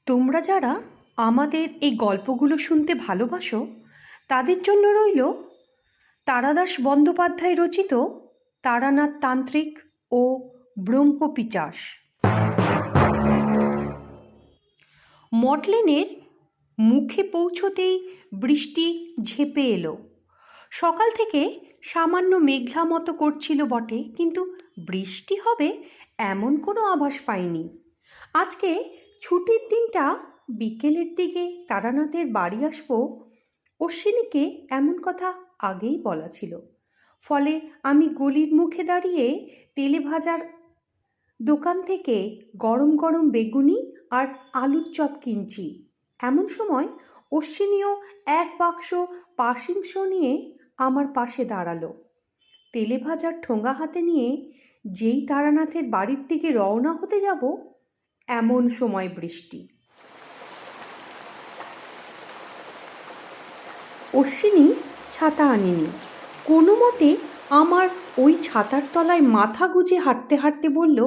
তোমরা যারা আমাদের এই গল্পগুলো শুনতে ভালোবাসো তাদের জন্য রইল তারাদাস বন্দ্যোপাধ্যায় রচিত তারানাথ তান্ত্রিক ও ব্রহ্মপিচাস। মডলেনের মুখে পৌঁছতেই বৃষ্টি ঝেঁপে এলো। সকাল থেকে সামান্য মেঘলা মতো করছিল বটে, কিন্তু বৃষ্টি হবে এমন কোনো আভাস পাইনি। আজকে ছুটির দিনটা, বিকেলের দিকে তারানাথের বাড়ি আসবো অশ্বিনীকে এমন কথা আগেই বলা ছিল। ফলে আমি গলির মুখে দাঁড়িয়ে তেলে ভাজার দোকান থেকে গরম গরম বেগুনি আর আলুর চপ কিনছি। এমন সময় অশ্বিনীও এক বাক্স পাসিংস নিয়ে আমার পাশে দাঁড়ালো। তেলে ভাজার ঠোঙা হাতে নিয়ে যেই তারানাথের বাড়ির দিকে রওনা হতে যাব, এমন সময় বৃষ্টি। অশ্বিনী ছাতা আনেনি। কোনো মতে আমার ওই ছাতার তলায় মাথা গুজে হাঁটতে হাঁটতে বলল,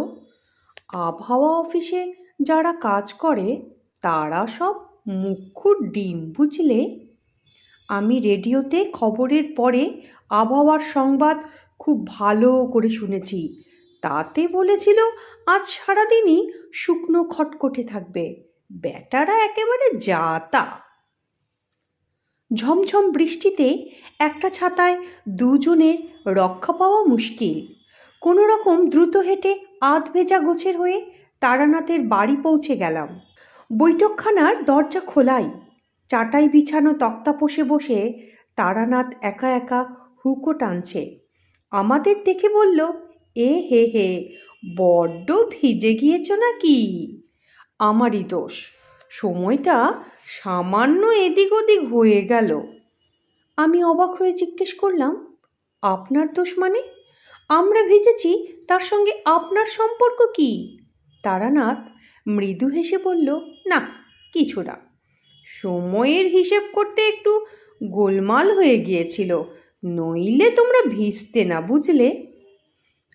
আবহাওয়া অফিসে যারা কাজ করে তারা সব মুখ্যুর ডিম, বুঝলে? আমি রেডিওতে খবরের পরে আবহাওয়ার সংবাদ খুব ভালো করে শুনেছি। তাতে বলেছিল আজ সারাদিনই শুকনো খটখটে থাকবে। ব্যাটারা একেবারে যাতা। ঝমঝম বৃষ্টিতে একটা ছাতায় দুজনের রক্ষা পাওয়া মুশকিল। কোনো রকম দ্রুত হেঁটে আধ ভেজা গোছের হয়ে তারানাথের বাড়ি পৌঁছে গেলাম। বৈঠকখানার দরজা খোলাই। চাটাই বিছানো তক্তাপোষে বসে তারানাথ একা একা হুঁকো টানছে। আমাদের দেখে বলল, এ হে হে, বড্ড ভিজে গিয়েছ নাকি? আমারই দোষ, সময়টা সামান্য এদিক ওদিক হয়ে গেল। আমি অবাক হয়ে জিজ্ঞেস করলাম, আপনার দোষ মানে? আমরা ভিজেছি, তার সঙ্গে আপনার সম্পর্ক কি? তারানাথ মৃদু হেসে বলল, না কিছু না, সময়ের হিসেব করতে একটু গোলমাল হয়ে গিয়েছিল, নইলে তোমরা ভিজতে না, বুঝলে?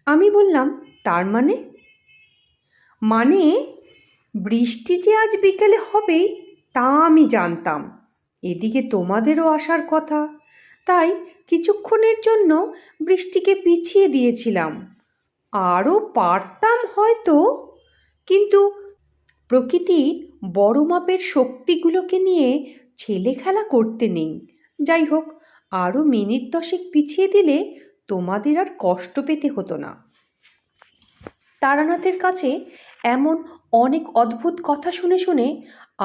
আমি বললাম, তার মানে? মানে বৃষ্টি যে আজ বিকেলে হবেই তা আমি জানতাম। এদিকে তোমাদেরও আসার কথা, তাই কিছুক্ষণের জন্য বৃষ্টিকে পিছিয়ে দিয়েছিলাম। আরও পারতাম হয়তো, কিন্তু প্রকৃতির বড় মাপের শক্তিগুলোকে নিয়ে ছেলে খেলা করতে নেই। যাই হোক, আরও মিনিট 10 পিছিয়ে দিলে তোমাদের আর কষ্ট পেতে হতো না। তারানাথের কাছে এমন অনেক অদ্ভুত কথা শুনে শুনে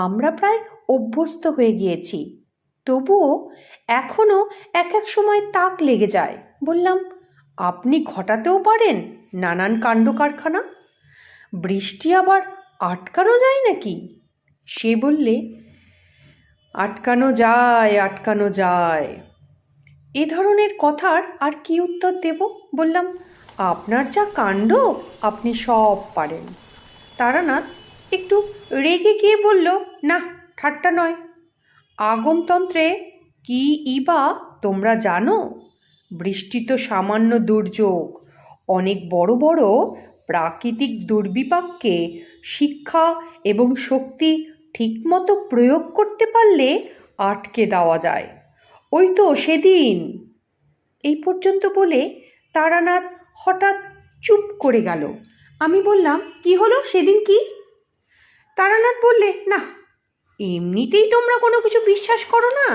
আমরা প্রায় অভ্যস্ত হয়ে গিয়েছি। তবুও এখনও এক এক সময় তাক লেগে যায়। বললাম, আপনি ঘটাতেও পারেন নানান কাণ্ড কারখানা, বৃষ্টি আবার আটকানো যায় নাকি? সে বললে, আটকানো যায়, আটকানো যায়। এ ধরনের কথার আর কি উত্তর দেব? বললাম, আপনার যা কাণ্ড, আপনি সব পারেন। তারানাথ একটু রেগে গিয়ে বলল, না ঠাট্টা নয়, আগমতন্ত্রে কি ইবা তোমরা জানো? বৃষ্টি তো সামান্য দুর্যোগ। অনেক বড় বড় প্রাকৃতিক দুর্বিপাককে শিক্ষা এবং শক্তি ঠিকমতো প্রয়োগ করতে পারলে আটকে দেওয়া যায়। ওই তো সেদিন। এই পর্যন্ত বলে তারানাথ হঠাৎ চুপ করে গেল। আমি বললাম, কি হলো সেদিন, কি? তারানাথ বললে, না এমনিতেই তোমরা কোনো কিছু বিশ্বাস করো না,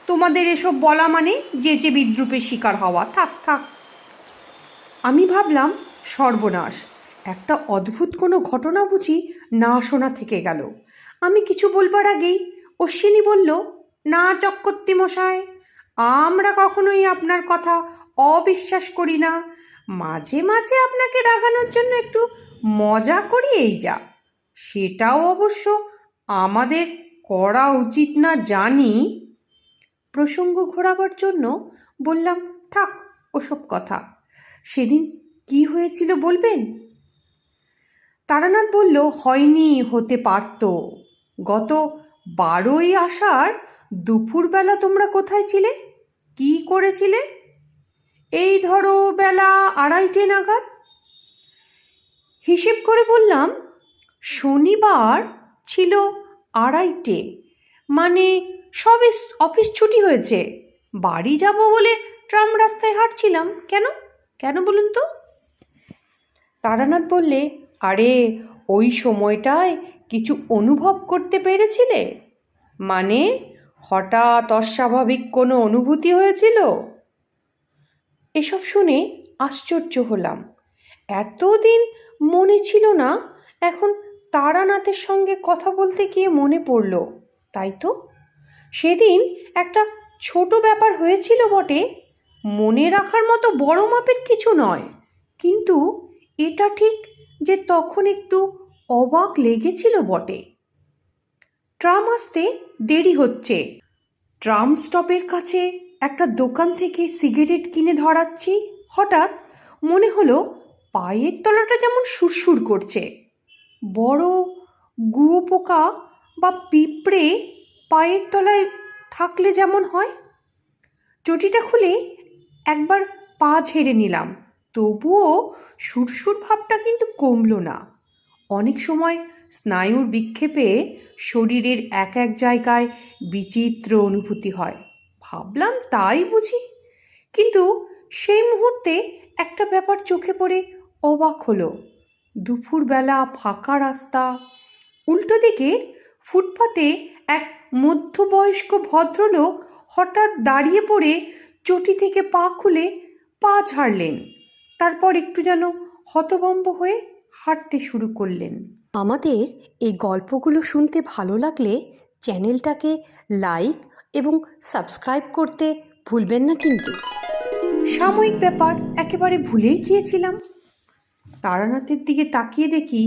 তোমাদের এসব বলা মানে যেচে বিদ্রুপের শিকার হওয়া। থাক থাক। আমি ভাবলাম, সর্বনাশ, একটা অদ্ভুত কোনো ঘটনা বুঝি না শোনা থেকে গেল। আমি কিছু বলবার আগেই অশ্বিনী বলল, না চক্রবর্তী মশাই, আমরা কখনোই আপনার কথা অবিশ্বাস করি না। মাঝে মাঝে আপনাকে রাগানোর জন্য একটু মজা করি, এই যা। সেটাও অবশ্য আমাদের করা উচিত না জানি। প্রসঙ্গ ঘোরাবার জন্য বললাম, থাক ওসব কথা, সেদিন কি হয়েছিল বলবেন? তারানাথ বলল, হয়নি, হতে পারত। গত 12ই আষাঢ় দুপুরবেলা তোমরা কোথায় ছিলে, কি করেছিলে? এই ধরো বেলা 2:30 নাগাদ। হিসেব করে বললাম, শনিবার ছিল 2:30, মানে সবে অফিস ছুটি হয়েছে, বাড়ি যাব বলে ট্রাম রাস্তায় হাঁটছিলাম। কেন কেন বলুন তো? তারানাথ বললে, আরে ওই সময়টায় কিছু অনুভব করতে পেরেছিলে? মানে হঠাৎ অস্বাভাবিক কোনো অনুভূতি হয়েছিল? এসব শুনে আশ্চর্য হলাম। এতদিন মনে ছিল না, এখন তারানাথের সঙ্গে কথা বলতে গিয়ে মনে পড়ল। তাই তো, সেদিন একটা ছোট ব্যাপার হয়েছিল বটে, মনে রাখার মতো বড় মাপের কিছু নয়, কিন্তু এটা ঠিক যে তখন একটু অবাক লেগেছিল বটে। ট্রাম আসতে দেরি হচ্ছে, ট্রাম স্টপের কাছে একটা দোকান থেকে সিগারেট কিনে ধরাচ্ছি। হঠাৎ মনে হলো পায়ের তলাটা যেমন সুরসুর করছে। বড় গুয়ো পোকা বা পিঁপড়ে পায়ের তলায় থাকলে যেমন হয়। চটিটা খুলে একবার পা ঝেড়ে নিলাম, তবুও সুরসুর ভাবটা কিন্তু কমলো না। অনেক সময় স্নায়ুর বিক্ষেপে শরীরের এক এক জায়গায় বিচিত্র অনুভূতি হয়, ভাবলাম তাই বুঝি। কিন্তু সেই মুহূর্তে একটা ব্যাপার চোখে পড়ে অবাক হলো। দুপুরবেলা ফাঁকা রাস্তা, উল্টো দিকের ফুটপাতে এক মধ্যবয়স্ক ভদ্রলোক হঠাৎ দাঁড়িয়ে পড়ে চটি থেকে পা খুলে পা ঝাড়লেন, তারপর একটু যেন হতভম্ব হয়ে হাঁটতে শুরু করলেন। আমাদের এই গল্পগুলো শুনতে ভালো লাগলে চ্যানেলটাকে লাইক এবং সাবস্ক্রাইব করতে ভুলবেন না কিন্তু। সাময়িক ব্যাপার একেবারে ভুলেই গিয়েছিলাম। তারানাথের দিকে তাকিয়ে দেখি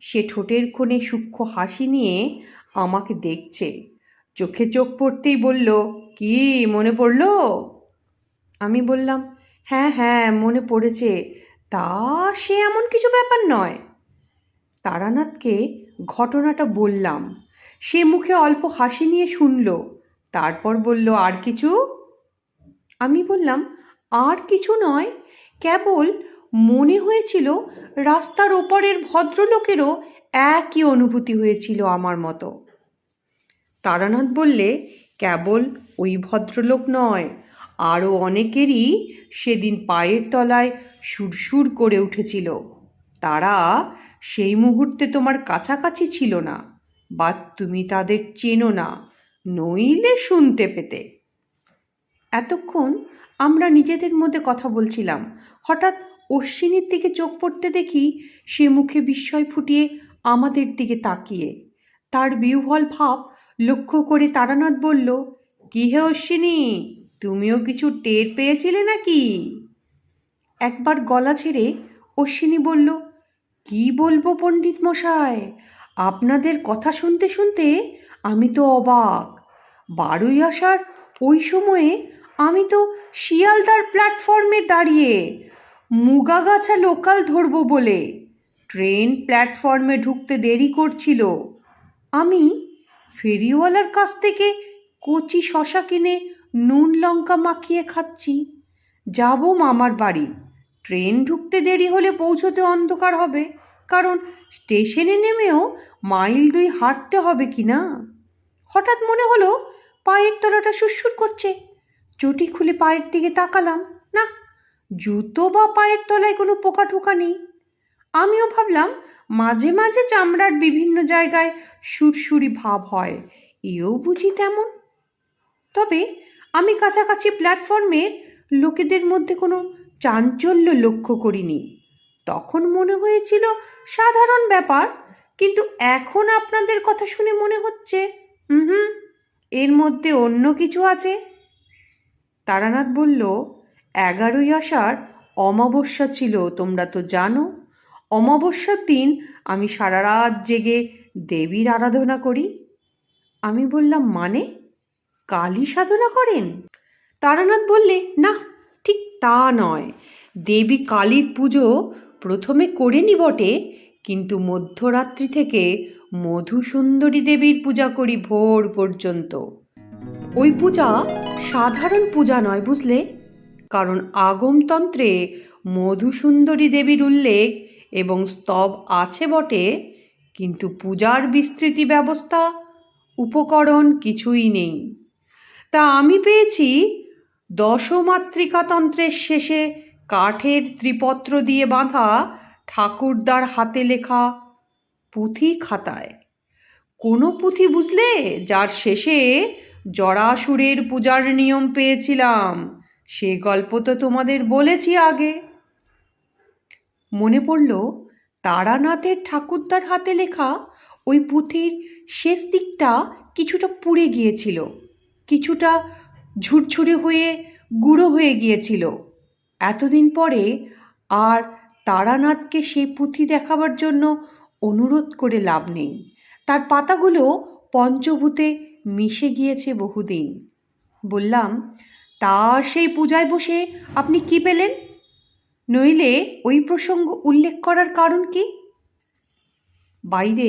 সে ঠোঁটের কোণে সূক্ষ্ম হাসি নিয়ে আমাকে দেখছে। চোখে চোখ পড়তেই বলল, কি মনে পড়লো? আমি বললাম, হ্যাঁ হ্যাঁ মনে পড়েছে, তা সে এমন কিছু ব্যাপার নয়। তারানাথকে ঘটনাটা বললাম। সে মুখে অল্প হাসি নিয়ে শুনল, তারপর বলল, আর কিছু? আমি বললাম, আর কিছু নয়, কেবল মনে হয়েছিল রাস্তার ওপারের ভদ্রলোকেরও একই অনুভূতি হয়েছিল আমার মতো। তারানাথ বললে, কেবল ওই ভদ্রলোক নয়, আরও অনেকেরই সেদিন পায়ের তলায় সুরসুর করে উঠেছিল। তারা সেই মুহূর্তে তোমার কাছাকাছি ছিল না, বা তুমি তাদের চেনো না, নইলে শুনতে পেতে। এতক্ষণ আমরা নিজেদের মধ্যে কথা বলছিলাম, হঠাৎ অশ্বিনীর দিকে চোখ পড়তে দেখি সে মুখে বিস্ময় ফুটিয়ে আমাদের দিকে তাকিয়ে। তার বিহ্বল ভাব লক্ষ্য করে তারানাথ বলল, কি হে অশ্বিনী, তুমিও কিছু টের পেয়েছিলে নাকি? একবার গলা ছেড়ে অশ্বিনী বলল, কি বলবো পণ্ডিত মশাই, আপনাদের কথা শুনতে শুনতে আমি তো অবাক। 12ই আষাঢ় ওই সময়ে আমি তো শিয়ালদার প্ল্যাটফর্মে দাঁড়িয়ে মুগাগাছা লোকাল ধরবো বলে। ট্রেন প্ল্যাটফর্মে ঢুকতে দেরি করছিল। আমি ফেরিওয়ালার কাছ থেকে কচি শশা কিনে নুন লঙ্কা মাখিয়ে খাচ্ছি। যাব মামার বাড়ি। ট্রেন ঢুকতে দেরি হলে পৌঁছতে অন্ধকার হবে, কারণ স্টেশনে নেমেও মাইল 2 হাঁটতে হবে কি না। হঠাৎ মনে হলো পায়ের তলাটা সুরসুর করছে। চটি খুলে পায়ের দিকে তাকালাম, না, জুতো বা পায়ের তলায় কোনো পোকা টোকা নেই। আমিও ভাবলাম মাঝে মাঝে চামড়ার বিভিন্ন জায়গায় সুরসুরি ভাব হয়, এও বুঝি তেমন। তবে আমি কাছাকাছি প্ল্যাটফর্মের লোকেদের মধ্যে কোনো চাঞ্চল্য লক্ষ্য করিনি। তখন মনে হয়েছিল সাধারণ ব্যাপার, কিন্তু এখন আপনাদের কথা শুনে মনে হচ্ছে এর মধ্যে অন্য কিছু আছে। তারানাথ বলল, 11ই আষাঢ় অমাবস্যা ছিল, তোমরা তো জানো। অমাবস্যার দিন আমি সারা রাত জেগে দেবীর আরাধনা করি। আমি বললাম, মানে কালী সাধনা করেন? তারানাথ বললে, না, ঠিক তা নয়। দেবী কালীর পুজো প্রথমে করিনি বটে, কিন্তু মধ্যরাত্রি থেকে মধুসুন্দরী দেবীর পূজা করি ভোর পর্যন্ত। ওই পূজা সাধারণ পূজা নয়, বুঝলে, কারণ আগমতন্ত্রে মধুসুন্দরী দেবীর উল্লেখ এবং স্তব আছে বটে, কিন্তু পূজার বিস্তৃতি ব্যবস্থা উপকরণ কিছুই নেই। তা আমি পেয়েছি দশমাতৃকাতন্ত্রের শেষে কাঠের ত্রিপত্র দিয়ে বাঁধা ঠাকুরদার হাতে লেখা পুঁথি খাতায়। কোনো পুঁথি বুঝলে, যার শেষে জরাসুরের পূজার নিয়ম পেয়েছিলাম। সে গল্প তো তোমাদের বলেছি আগে। মনে পড়ল তারানাথের ঠাকুরদার হাতে লেখা ওই পুঁথির শেষ দিকটা কিছুটা পুড়ে গিয়েছিল, কিছুটা ঝুরঝুরে হয়ে গুঁড়ো হয়ে গিয়েছিল। এতদিন পরে আর তারানাথকে সেই পুঁথি দেখাবার জন্য অনুরোধ করে লাভ নেই। তার পাতাগুলো পঞ্চভূতে মিশে গিয়েছে বহুদিন। বললাম, তা সেই পূজায় বসে আপনি কি পেলেন? নইলে ওই প্রসঙ্গ উল্লেখ করার কারণ কি? বাইরে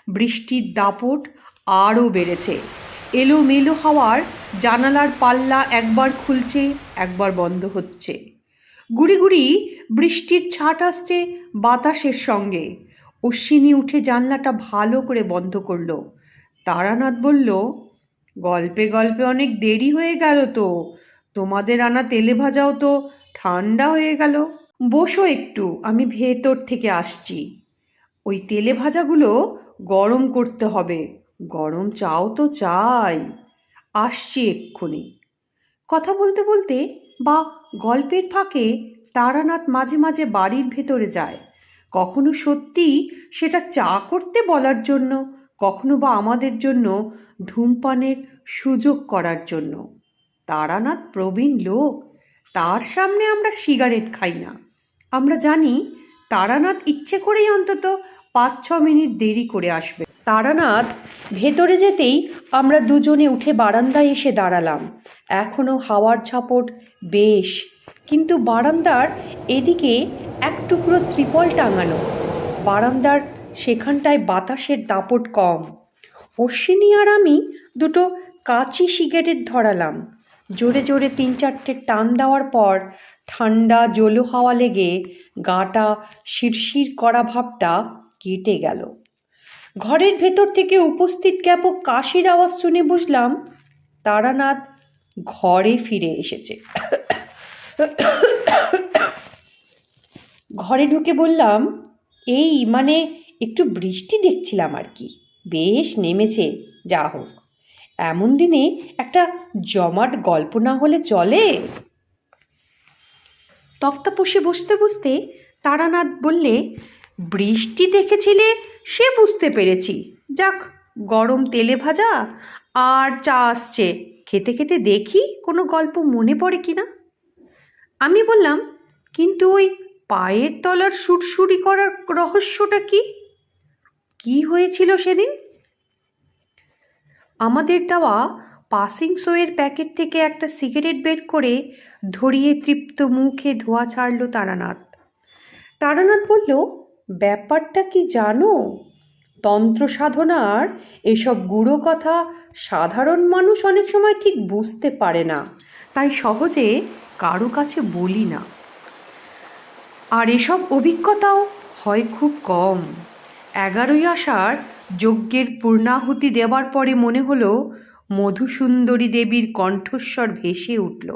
বৃষ্টির দাপট আরও বেড়েছে। এলোমেলো হাওয়ার জানালার পাল্লা একবার খুলছে, একবার বন্ধ হচ্ছে। গুড়ি গুড়ি বৃষ্টির ছাট আসছে বাতাসের সঙ্গে। অশ্বিনী উঠে জানলাটা ভালো করে বন্ধ করল। তারানাথ বলল, গল্পে গল্পে অনেক দেরি হয়ে গেল তো। তোমাদের আনা তেলে ভাজাও তো ঠান্ডা হয়ে গেল। বসো একটু, আমি ভেতর থেকে আসছি। ওই তেলে ভাজাগুলো গরম করতে হবে। গরম চাও তো চাই। আসছি এক্ষুনি। কথা বলতে বলতে বা গল্পের ফাঁকে তারানাথ মাঝে মাঝে বাড়ির ভেতরে যায়। কখনো সত্যি সেটা চা করতে বলার জন্য, কখনো বা আমাদের জন্য ধূমপানের সুযোগ করার জন্য। তারানাথ প্রবীণ লোক, তার সামনে আমরা সিগারেট খাই না। আমরা জানি তারানাথ ইচ্ছে করেই অন্তত 5-6 মিনিট দেরি করে আসবে। তারানাথ ভেতরে যেতেই আমরা দুজনে উঠে বারান্দায় এসে দাঁড়ালাম। এখনও হাওয়ার ঝাপট বেশ, কিন্তু বারান্দার এদিকে এক টুকরো ত্রিপল টাঙানো। বারান্দার সেখানটায় বাতাসের দাপট কম। অশ্বিনী আর আমি দুটো কাঁচি সিগারেট ধরালাম। জোরে জোরে 3-4টে টান দেওয়ার পর ঠান্ডা জলো হাওয়া লেগে গাটা শিরশির করা ভাবটা কেটে গেল। ঘরের ভেতর থেকে উপস্থিত জ্ঞাপক কাশির আওয়াজ শুনে বুঝলাম তারানাথ ঘরে ফিরে এসেছে। ঘরে ঢুকে বললাম, এই মানে একটু বৃষ্টি দেখছিলাম আর কি, বেশ নেমেছে। যা হোক, এমন দিনে একটা জমাট গল্প না হলে চলে। তক্তাপোষে বসতে বসতে তারানাথ বললে, বৃষ্টি দেখেছিলে সে বুঝতে পেরেছি। যাক, গরম তেলে ভাজা আর চা আসছে, খেতে খেতে দেখি কোনো গল্প মনে পড়ে কিনা। আমি বললাম, কিন্তু ওই পায়ের তলার সুরসুরি করার রহস্যটা কি? কি হয়েছিল সেদিন? আমাদের দেওয়া পাসিং শোয়ের প্যাকেট থেকে একটা সিগারেট বের করে ধরিয়ে তৃপ্ত মুখে ধোঁয়া ছাড়ল তারানাথ। তারানাথ বলল, ব্যাপারটা কি জানো? তন্ত্র সাধনার এসব গুঁড়ো কথা সাধারণ মানুষ অনেক সময় ঠিক বুঝতে পারে না, তাই সহজে কারো কাছে বলি না। আর এসব অভিজ্ঞতাও হয় খুব কম। 11ই আষাঢ় যজ্ঞের পূর্ণাহুতি দেওয়ার পরে মনে হলো মধুসুন্দরী দেবীর কণ্ঠস্বর ভেসে উঠল।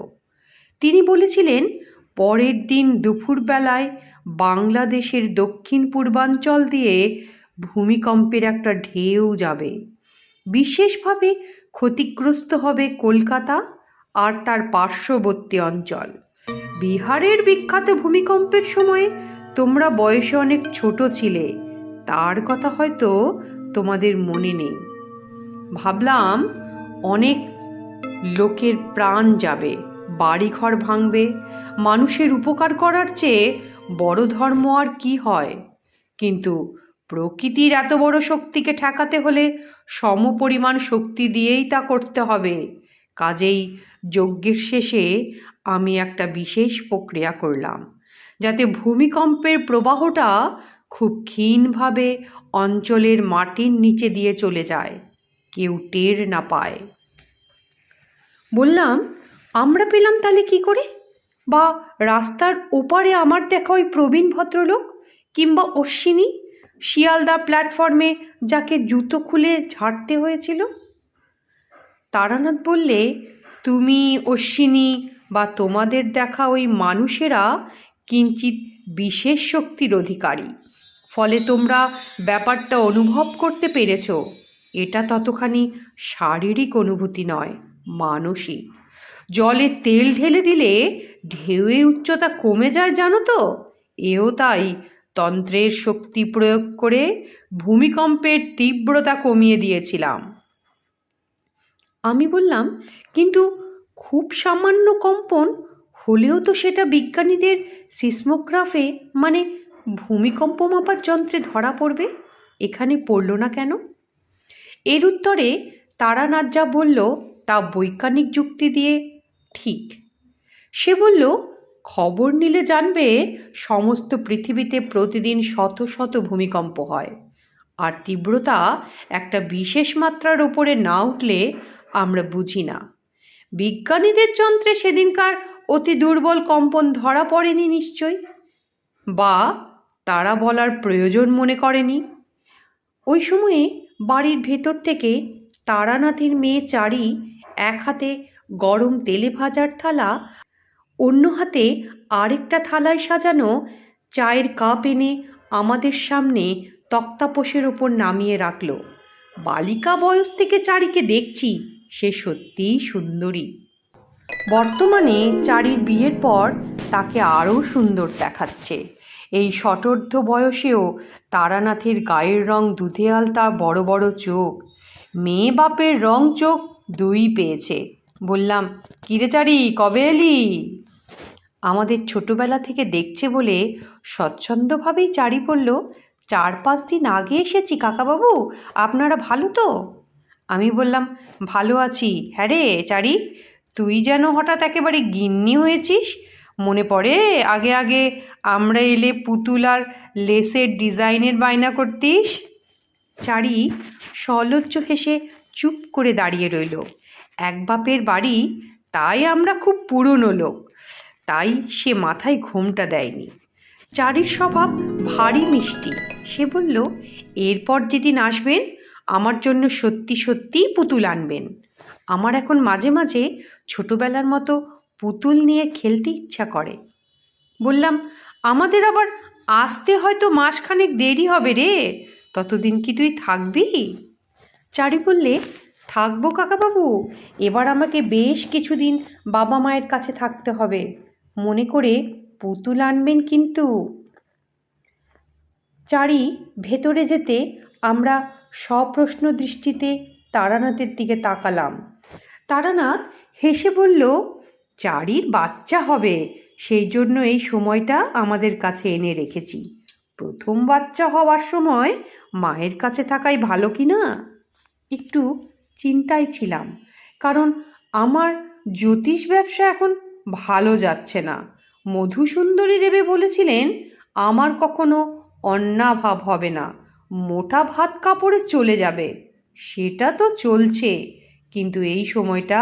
তিনি বলেছিলেন, পরের দিন দুপুরবেলায় বাংলাদেশের দক্ষিণ পূর্বাঞ্চল দিয়ে ভূমিকম্পের একটা ঢেউ যাবে। বিশেষভাবে ক্ষতিগ্রস্ত হবে কলকাতা আর তার পার্শ্ববর্তী অঞ্চল। বিহারের বিখ্যাত ভূমিকম্পের সময় তোমরা বয়সে অনেক ছোট ছিলে, তার কথা হয়তো তোমাদের মনে নেই। ভাবলাম, অনেক লোকের প্রাণ যাবে, বাড়িঘর ভাঙবে। মানুষের উপকার করার চেয়ে বড় ধর্ম আর কি হয়? কিন্তু প্রকৃতির এত বড় শক্তিকে ঠেকাতে হলে সমপরিমাণ শক্তি দিয়েই তা করতে হবে। কাজেই যজ্ঞের শেষে আমি একটা বিশেষ প্রক্রিয়া করলাম, যাতে ভূমিকম্পের প্রবাহটা খুব ক্ষীণভাবে অঞ্চলের মাটির নিচে দিয়ে চলে যায়, কেউ টের না পায়। বললাম, আমরা পেলাম তাহলে কি করে? বা রাস্তার ওপারে আমার দেখা ওই প্রবীণ ভদ্রলোক, কিংবা অশ্বিনী শিয়ালদা প্ল্যাটফর্মে যাকে জুতো খুলে ঝাড়তে হয়েছিল? তারানাথ বললে, তুমি, অশ্বিনী বা তোমাদের দেখা ওই মানুষেরা কিঞ্চিত বিশেষ শক্তির অধিকারী, ফলে তোমরা ব্যাপারটা অনুভব করতে পেরেছ। এটা ততখানি শারীরিক অনুভূতি নয়, মানসিক। জলে তেল ঢেলে দিলে ঢেউয়ের উচ্চতা কমে যায়, জানো তো? এও তাই, তন্ত্রের শক্তি প্রয়োগ করে ভূমিকম্পের তীব্রতা কমিয়ে দিয়েছিলাম। আমি বললাম, কিন্তু খুব সামান্য কম্পন হলেও তো সেটা বিজ্ঞানীদের সিসমোগ্রাফে, মানে ভূমিকম্প মাপার যন্ত্রে ধরা পড়বে, এখানে পড়ল না কেন? এর উত্তরে তারানাথ যা বলল তা বৈজ্ঞানিক যুক্তি দিয়ে ঠিক। সে বলল, খবর নিলে জানবে সমস্ত পৃথিবীতে প্রতিদিন শত শত ভূমিকম্প হয়, আর তীব্রতা একটা বিশেষ মাত্রার ওপরে না উঠলে আমরা বুঝি না। বিজ্ঞানীদের যন্ত্রে সেদিনকার অতি দুর্বল কম্পন ধরা পড়েনি নিশ্চয়, বা তারা বলার প্রয়োজন মনে করেনি। ওই সময়ে বাড়ির ভেতর থেকে তারানাথের মেয়ে চারি এক হাতে গরম তেলে ভাজার থালা, অন্য হাতে আরেকটা থালায় সাজানো চায়ের কাপ এনে আমাদের সামনে তক্তাপোশের ওপর নামিয়ে রাখল। বালিকা বয়স থেকে চারিকে দেখছি, সে সত্যিই সুন্দরী। বর্তমানে চারির বিয়ের পর তাকে আরও সুন্দর দেখাচ্ছে। এই শতর্ধ বয়সেও তারানাথের গায়ের রং দুধে আলতা, বড় বড় চোখ। মেয়ে বাপের রং চোখ দুই পেয়েছে। বললাম, কিরে চারি, কবে এলি? আমাদের ছোটবেলা থেকে দেখছে বলে স্বচ্ছন্দভাবেই চারি বলল, 4-5 দিন আগে এসেছি কাকাবাবু, আপনারা ভালো তো? আমি বললাম, ভালো আছি। হ্যাঁ রে চারি, তুই যেন হঠাৎ একেবারে গিন্নি হয়েছিস। মনে পড়ে আগে আগে আমরা এলে পুতুল আর লেসের ডিজাইনের বায়না করতিস? চারি সলজ্জ হেসে চুপ করে দাঁড়িয়ে রইল। এক বাপের বাড়ি, তাই আমরা খুব পুরনো লোক, তাই সে মাথায় ঘোমটা দেয়নি। চারির স্বভাব ভারী মিষ্টি। সে বলল, এরপর যেদিন আসবেন আমার জন্য সত্যি সত্যিই পুতুল আনবেন। আমার এখন মাঝে মাঝে ছোটবেলার মতো পুতুল নিয়ে খেলতে ইচ্ছা করে। বললাম, আমাদের আবার আসতে হয়তো মাসখানেক দেরি হবে রে, ততদিন কি তুই থাকবি? চারি বললে, থাকবো কাকাবাবু, এবার আমাকে বেশ কিছুদিন বাবা মায়ের কাছে থাকতে হবে। মনে করে পুতুল আনবেন কিন্তু। চারি ভেতরে যেতে আমরা সপ্রশ্ন দৃষ্টিতে তারানাথের দিকে তাকালাম। তারানাথ হেসে বলল, চারির বাচ্চা হবে, সেই জন্য এই সময়টা আমাদের কাছে এনে রেখেছি। প্রথম বাচ্চা হওয়ার সময় মায়ের কাছে থাকাই ভালো কি না? একটু চিন্তায় ছিলাম, কারণ আমার জ্যোতিষ ব্যবসা এখন ভালো যাচ্ছে না। মধুসুন্দরী দেবী বলেছিলেন আমার কখনো অন্নাভাব হবে না, মোটা ভাত কাপড়ে চলে যাবে। সেটা তো চলছে, কিন্তু এই সময়টা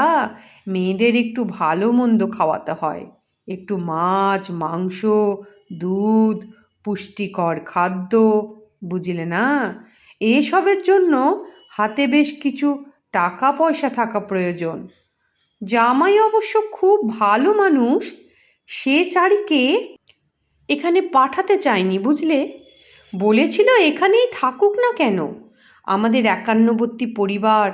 মেয়েদের একটু ভালো মন্দ খাওয়াতে হয়, একটু মাছ, মাংস, দুধ, পুষ্টিকর খাদ্য, বুঝলে না? এসবের জন্য হাতে বেশ কিছু টাকা পয়সা থাকা প্রয়োজন। জামাই অবশ্য খুব ভালো মানুষ, সে চারিকে এখানে পাঠাতে চায়নি, বুঝলে। বলেছিল এখানেই থাকুক না কেন, আমাদের একান্নবর্তী পরিবার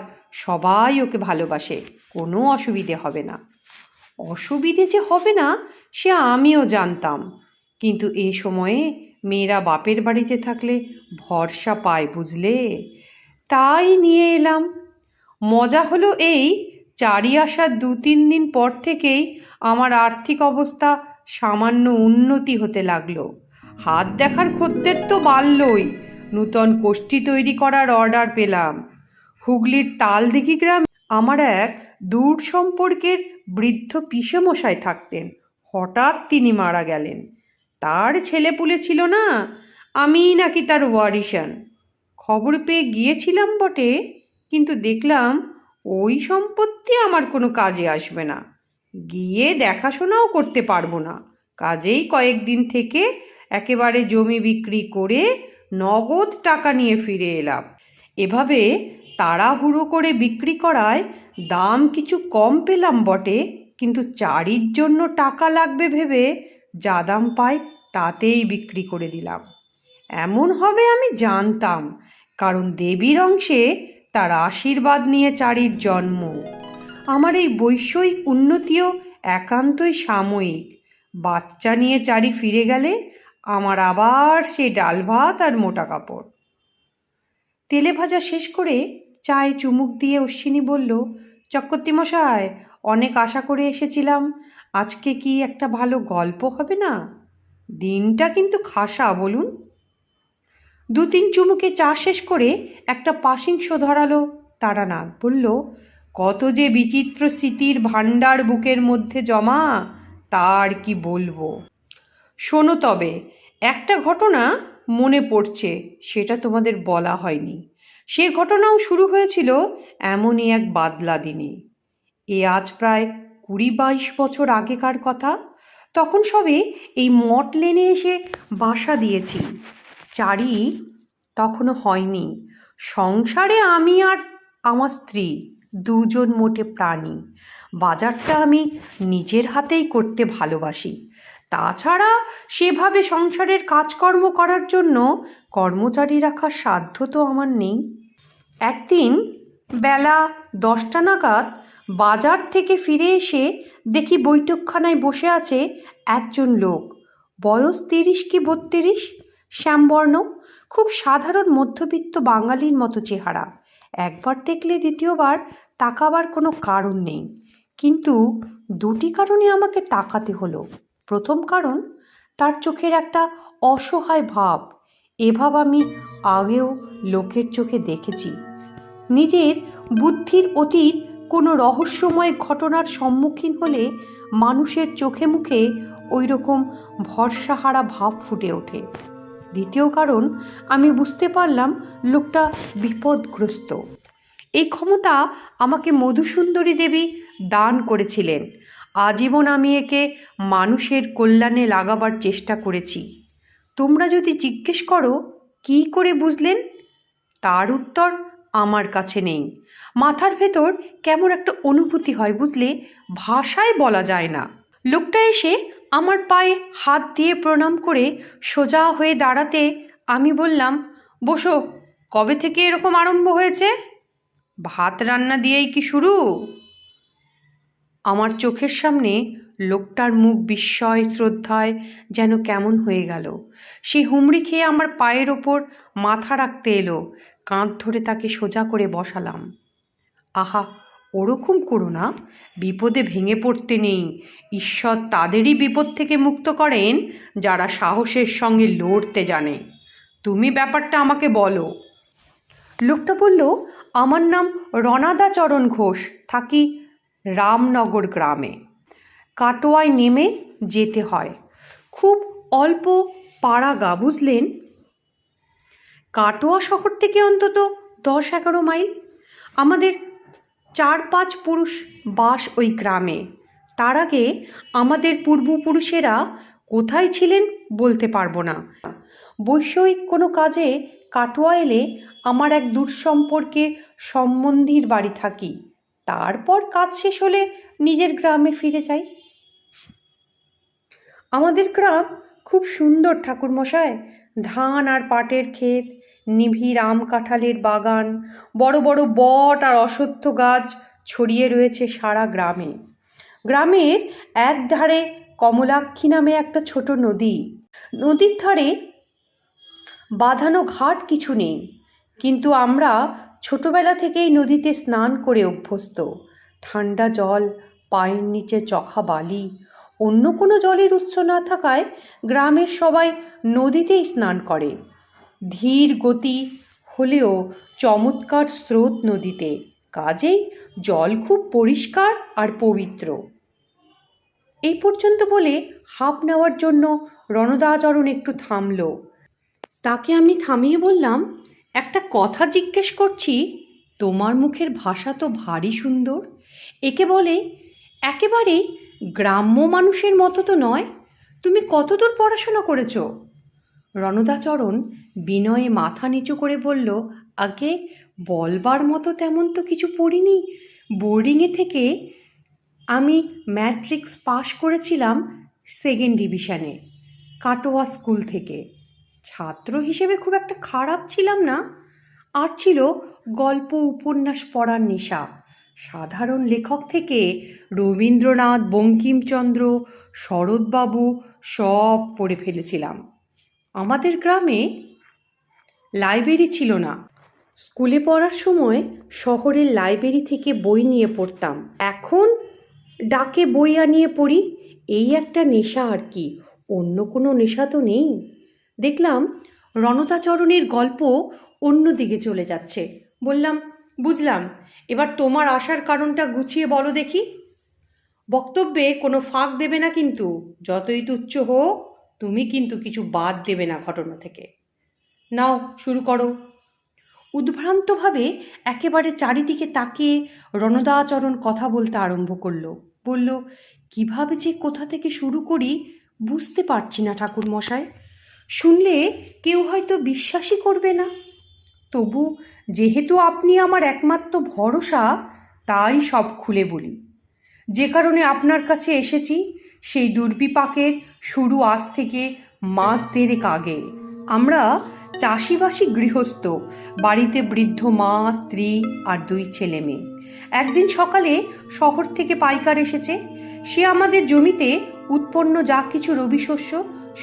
সবাই ওকে ভালোবাসে, কোনো অসুবিধে হবে না। অসুবিধে যে হবে না সে আমিও জানতাম, কিন্তু এ সময়ে মেয়েরা বাপের বাড়িতে থাকলে ভরসা পায়, বুঝলে। তাই নিয়ে এলাম। মজা হলো এই, চারি আসার 2-3 দিন পর থেকেই আমার আর্থিক অবস্থা সামান্য উন্নতি হতে লাগলো। হাত দেখার খদ্দের তো বাড়লই, নূতন কোষ্ঠী তৈরি করার অর্ডার পেলাম। হুগলির তালদিঘি গ্রামে আমার এক দূর সম্পর্কের বৃদ্ধ পিসেমশাই থাকতেন। হঠাৎ তিনি মারা গেলেন। তার ছেলেপুলে ছিল না, আমিই নাকি তার ওয়ারিশান। খবর পেয়ে গিয়েছিলাম বটে, কিন্তু দেখলাম ওই সম্পত্তি আমার কোনো কাজে আসবে না, গিয়ে দেখাশোনাও করতে পারবো না। কাজেই কয়েকদিন থেকে একেবারে জমি বিক্রি করে নগদ টাকা নিয়ে ফিরে এলাম। এভাবে তাড়াহুড়ো করে বিক্রি করায় দাম কিছু কম পেলাম বটে, কিন্তু চারির জন্য টাকা লাগবে ভেবে যা দাম পাই তাতেই বিক্রি করে দিলাম। এমন হবে আমি জানতাম, কারণ দেবীর অংশে তার আশীর্বাদ নিয়ে চারির জন্ম। আমার এই বৈষয়িক উন্নতিও একান্তই সাময়িক। বাচ্চা নিয়ে চারি ফিরে গেলে আমার আবার সেই ডাল ভাত আর মোটা কাপড়। তেলে ভাজা শেষ করে চায়ে চুমুক দিয়ে অশ্বিনী বলল, চক্রবর্তী মশাই, অনেক আশা করে এসেছিলাম, আজকে কি একটা ভালো গল্প হবে না? দিনটা কিন্তু খাসা, বলুন। দু তিন চুমুকে চা শেষ করে একটা পাশিংশ ধরালো তারানাথ। বলল, কত যে বিচিত্র স্মৃতির ভাণ্ডার বুকের মধ্যে জমা, তার কি বলবো। শোনো তবে, একটা ঘটনা মনে পড়ছে, সেটা তোমাদের বলা হয়নি। সে ঘটনাও শুরু হয়েছিল এমনই এক বাদলা দিনে। এ আজ প্রায় 20-22 বছর আগেকার কথা। তখন সবে এই মঠ লেনে এসে বাসা দিয়েছি। চারি তখনও হয়নি। সংসারে আমি আর আমার স্ত্রী দুজন মোটে প্রাণী। বাজারটা আমি নিজের হাতেই করতে ভালোবাসি। তাছাড়া সেভাবে সংসারের কাজকর্ম করার জন্য কর্মচারী রাখার সাধ্য তো আমার নেই। একদিন বেলা 10টা নাগাদ বাজার থেকে ফিরে এসে দেখি বৈঠকখানায় বসে আছে একজন লোক। বয়স 30 কি 32, শ্যামবর্ণ, খুব সাধারণ মধ্যবিত্ত বাঙালির মতো চেহারা। একবার দেখলে দ্বিতীয়বার তাকাবার কোনো কারণ নেই, কিন্তু দুটি কারণে আমাকে তাকাতে হলো। প্রথম কারণ, তার চোখের একটা অসহায় ভাব। এ ভাব আমি আগেও লোকের চোখে দেখেছি। নিজের বুদ্ধির অতীত কোনো রহস্যময় ঘটনার সম্মুখীন হলে মানুষের চোখে মুখে ওই রকম ভরসাহারা ভাব ফুটে ওঠে। দ্বিতীয় কারণ, আমি বুঝতে পারলাম লোকটা বিপদগ্রস্ত। এই ক্ষমতা আমাকে মধুসুন্দরী দেবী দান করেছিলেন। আজীবন আমি একে মানুষের কল্যাণে লাগাবার চেষ্টা করেছি। তোমরা যদি জিজ্ঞেস করো কী করে বুঝলেন, তার উত্তর আমার কাছে নেই। মাথার ভেতর কেমন একটা অনুভূতি হয়, বুঝলে, ভাষায় বলা যায় না। লোকটা এসে আমার পায়ে হাত দিয়ে প্রণাম করে সোজা হয়ে দাঁড়াতে আমি বললাম, বসো। কবে থেকে এরকম আরম্ভ হয়েছে? ভাত রান্না দিয়েই কি শুরু? আমার চোখের সামনে লোকটার মুখ বিস্ময় শ্রদ্ধায় যেন কেমন হয়ে গেল। সে হুমড়ি খেয়ে আমার পায়ের ওপর মাথা রাখতে এলো। কাঁধ ধরে তাকে সোজা করে বসালাম। আহা, ওরকম করো না, বিপদে ভেঙে পড়তে নেই। ঈশ্বর তাদেরই বিপদ থেকে মুক্ত করেন যারা সাহসের সঙ্গে লড়তে জানে। তুমি ব্যাপারটা আমাকে বলো। লোকটা বলল, আমার নাম রণাদাচরণ ঘোষ, থাকি রামনগর গ্রামে। কাটোয়ায় নেমে যেতে হয়, খুব অল্প পাড়াগা, বুঝলেন। কাটোয়া শহর থেকে অন্তত 10-11 মাইল। আমাদের 4-5 পুরুষ বাস ওই গ্রামে। তার আগে আমাদের পূর্বপুরুষেরা কোথায় ছিলেন বলতে পারবো না। বৈষয়িক কোনো কাজে কাটোয়া এলে আমার এক দূর সম্পর্কে সম্বন্ধীর বাড়ি থাকি। তারপর কাজ শেষ হলে নিজের গ্রামে ফিরে যাই। আমাদের গ্রাম খুব সুন্দর ঠাকুরমশাই। ধান আর পাটের ক্ষেত, নিবিড় আম কাঁঠালের বাগান, বড় বড় বট আর অশ্বত্থ গাছ ছড়িয়ে রয়েছে সারা গ্রামে। গ্রামের এক ধারে কমলাক্ষী নামে একটা ছোট নদী। নদীর ধারে বাঁধানো ঘাট কিছু নেই, কিন্তু আমরা ছোটবেলা থেকেই নদীতে স্নান করে অভ্যস্ত। ঠান্ডা জল, পায়ের নিচে চখা বালি। অন্য কোনো জলের উৎস না থাকায় গ্রামের সবাই নদীতেই স্নান করে। ধীর গতি হলেও চমৎকার স্রোত নদীতে, কাজেই জল খুব পরিষ্কার আর পবিত্র। এই পর্যন্ত বলে হাঁপ নেওয়ার জন্য রণদাচরণ একটু থামল। তাকে আমি থামিয়ে বললাম, একটা কথা জিজ্ঞেস করছি। তোমার মুখের ভাষা তো ভারী সুন্দর। একে বলে একেবারেই গ্রাম্য মানুষের মতো তো নয়। তুমি কতদূর পড়াশোনা করেছ? রণদাচরণ বিনয়ে মাথা নিচু করে বলল, আগে বলবার মতো তেমন তো কিছু পড়িনি। বোর্ডিংয়ে থেকে আমি ম্যাট্রিক্স পাশ করেছিলাম সেকেন্ড ডিভিশনে, কাটোয়া স্কুল থেকে। ছাত্র হিসেবে খুব একটা খারাপ ছিলাম না। আর ছিল গল্প উপন্যাস পড়ার নেশা। সাধারণ লেখক থেকে রবীন্দ্রনাথ, বঙ্কিমচন্দ্র, শরৎবাবু সব পড়ে ফেলেছিলাম। আমাদের গ্রামে লাইব্রেরি ছিল না। স্কুলে পড়ার সময় শহরের লাইব্রেরি থেকে বই নিয়ে পড়তাম। এখন ডাকে বই আনিয়ে পড়ি, এই একটা নেশা আর কি, অন্য কোনো নেশা তো নেই। দেখলাম রণতাচরণের গল্প অন্য দিকে চলে যাচ্ছে। বললাম, বুঝলাম, এবার তোমার আসার কারণটা গুছিয়ে বলো দেখি। বক্তব্যে কোনো ফাঁক দেবে না কিন্তু, যতই তুচ্ছ হোক তুমি কিন্তু কিছু বাদ দেবে না ঘটনা থেকে। নাও শুরু করো। উদ্ভ্রান্তভাবে একেবারে চারিদিকে তাকিয়ে রণদাচরণ কথা বলতে আরম্ভ করলো। বলল, কিভাবে যে কোথা থেকে শুরু করি বুঝতে পারছি না ঠাকুর মশাই। শুনলে কেউ হয়তো বিশ্বাসই করবে না। তবু যেহেতু আপনি আমার একমাত্র ভরসা, তাই সব খুলে বলি। যে কারণে আপনার কাছে এসেছি সেই দুর্বিপাকের শুরু আজ থেকে মাস দেড়েক আগে। আমরা চাষিবাসী গৃহস্থ, বাড়িতে বৃদ্ধ মা, স্ত্রী আর 2 ছেলে মেয়ে। একদিন সকালে শহর থেকে পাইকার এসেছে। সে আমাদের জমিতে উৎপন্ন যা কিছু রবি শস্য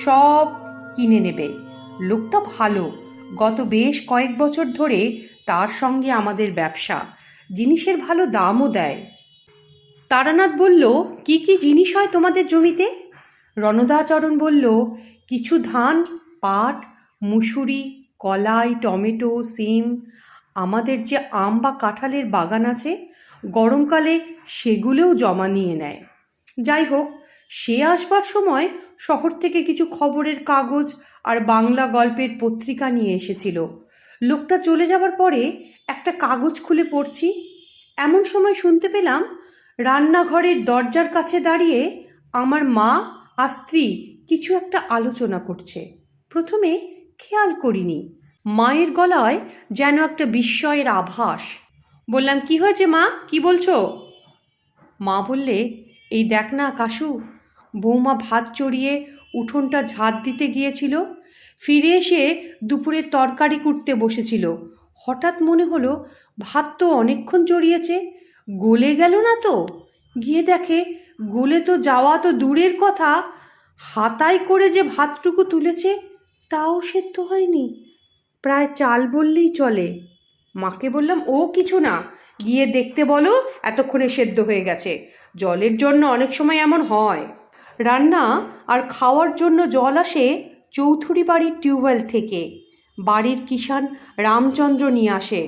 সব কিনে নেবে। লোকটা ভালো, গত বেশ কয়েক বছর ধরে তার সঙ্গে আমাদের ব্যবসা, জিনিসের ভালো দামও দেয়। তারানাথ বলল, কি কি জিনিস হয় তোমাদের জমিতে? রণদাচরণ বলল, কিছু ধান, পাট, মুসুরি, কলাই, টমেটো, সিম। আমাদের যে আম বা কাঁঠালের বাগান আছে, গরমকালে সেগুলোও জমা নিয়ে নেয়। যাই হোক, সে আসবার সময় শহর থেকে কিছু খবরের কাগজ আর বাংলা গল্পের পত্রিকা নিয়ে এসেছিল। লোকটা চলে যাবার পরে একটা কাগজ খুলে পড়ছি, এমন সময় শুনতে পেলাম রান্নাঘরের দরজার কাছে দাঁড়িয়ে আমার মা আর স্ত্রী কিছু একটা আলোচনা করছে। প্রথমে খেয়াল করিনি, মায়ের গলায় যেন একটা বিস্ময়ের আভাস। বললাম, কি হয়েছে মা, কি বলছো? মা বললে, এই দেখ না কাশু, বৌমা ভাত চড়িয়ে উঠোনটা ঝাঁট দিতে গিয়েছিল, ফিরে এসে দুপুরের তরকারি কুটতে বসেছিল। হঠাৎ মনে হলো ভাত তো অনেকক্ষণ চড়িয়েছে, গলে গেল না তো। গিয়ে দেখে গলে তো যাওয়া তো দূরের কথা, হাতায় করে যে ভাতটুকু তুলেছে তাও সেদ্ধ হয়নি, প্রায় চাল বললেই চলে। মাকে বললাম, ও কিছু না, গিয়ে দেখতে বলো এতক্ষণে সেদ্ধ হয়ে গেছে। জলের জন্য অনেক সময় এমন হয়। রান্না আর খাওয়ার জন্য জল আসে চৌধুরী বাড়ির টিউবওয়েল থেকে। বাড়ির কিষাণ রামচন্দ্র নিয়ে আসে।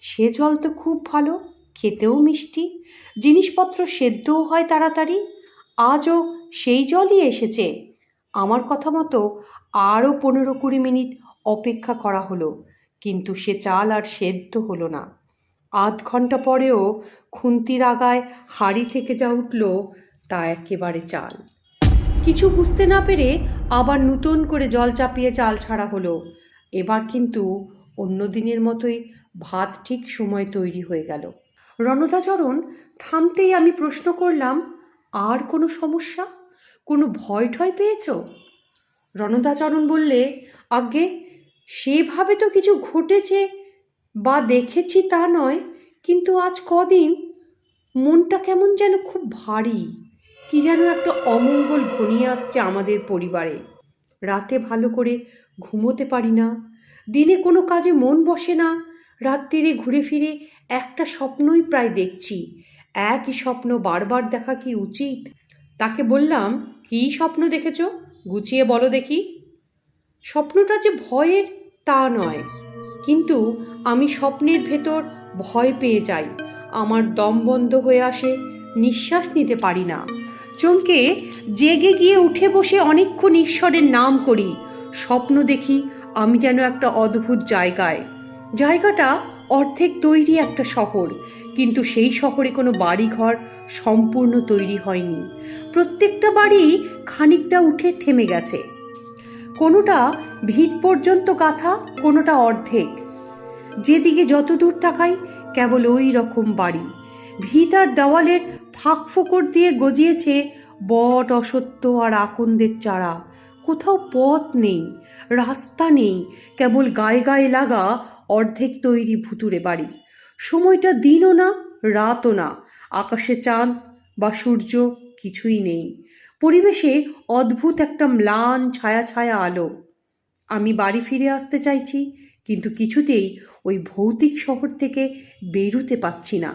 সে জল তো খুব ভালো, খেতেও মিষ্টি, জিনিসপত্র সেদ্ধও হয় তাড়াতাড়ি। আজও সেই জলই এসেছে। আমার কথা মতো আরও 15-20 মিনিট অপেক্ষা করা হলো, কিন্তু সে চাল আর সেদ্ধ হলো না। আধ ঘন্টা পরেও খুন্তির আগায় হাঁড়ি থেকে যা উঠল তা একেবারে চাল। কিছু বুঝতে না পেরে আবার নতুন করে জল চাপিয়ে চাল ছাড়া হলো। এবার কিন্তু অন্য দিনের মতোই ভাত ঠিক সময় তৈরি হয়ে গেল। রণদাচরণ থামতেই আমি প্রশ্ন করলাম, আর কোনো সমস্যা, কোনো ভয় ঠয় পেয়েছ? রণদাচরণ বললে, আজ্ঞে সেভাবে তো কিছু ঘটেছে বা দেখেছি তা নয়, কিন্তু আজ কদিন মনটা কেমন যেন খুব ভারী, কি যেন একটা অমঙ্গল ঘনিয়ে আসছে আমাদের পরিবারে। রাতে ভালো করে ঘুমোতে পারি না, দিনে কোনো কাজে মন বসে না, রাত্রিরে ঘুরে ফিরে একটা স্বপ্নই প্রায় দেখছি। একই স্বপ্ন বারবার দেখা কি উচিত? তাকে বললাম, কী স্বপ্ন দেখেছ, গুছিয়ে বলো দেখি। স্বপ্নটা যে ভয়ের তা নয়, কিন্তু আমি স্বপ্নের ভেতর ভয় পেয়ে যাই, আমার দম বন্ধ হয়ে আসে, নিঃশ্বাস নিতে পারি না। চমকে জেগে গিয়ে উঠে বসে অনেকক্ষণ ঈশ্বরের নাম করি। স্বপ্ন দেখি আমি যেন একটা অদ্ভুত জায়গায়। জায়গাটা অর্ধেক তৈরি একটা শহর, কিন্তু সেই শহরে কোনো বাড়িঘর সম্পূর্ণ তৈরি হয়নি। প্রত্যেকটা বাড়ি খানিকটা উঠে থেমে গেছে, কোনোটা ভিত পর্যন্ত গাঁথা, কোনোটা অর্ধেক। যেদিকে যত দূর তাকাই কেবল ওই রকম বাড়ি। ভিত আর দেওয়ালের ফাঁক ফোকর দিয়ে গজিয়েছে বট, অসত্য আর আকন্দের চারা। কোথাও পথ নেই, রাস্তা নেই, কেবল গায়ে গায়ে লাগা অর্ধেক তৈরি ভুতুড়ে বাড়ি। সময়টা দিনও না, রাতও না, আকাশে চাঁদ বা সূর্য কিছুই নেই। পরিবেশে অদ্ভুত একটা ম্লান ছায়া ছায়া আলো। আমি বাড়ি ফিরে আসতে চাইছি, কিন্তু কিছুতেই ওই ভৌতিক শহর থেকে বেরুতে পারছি না।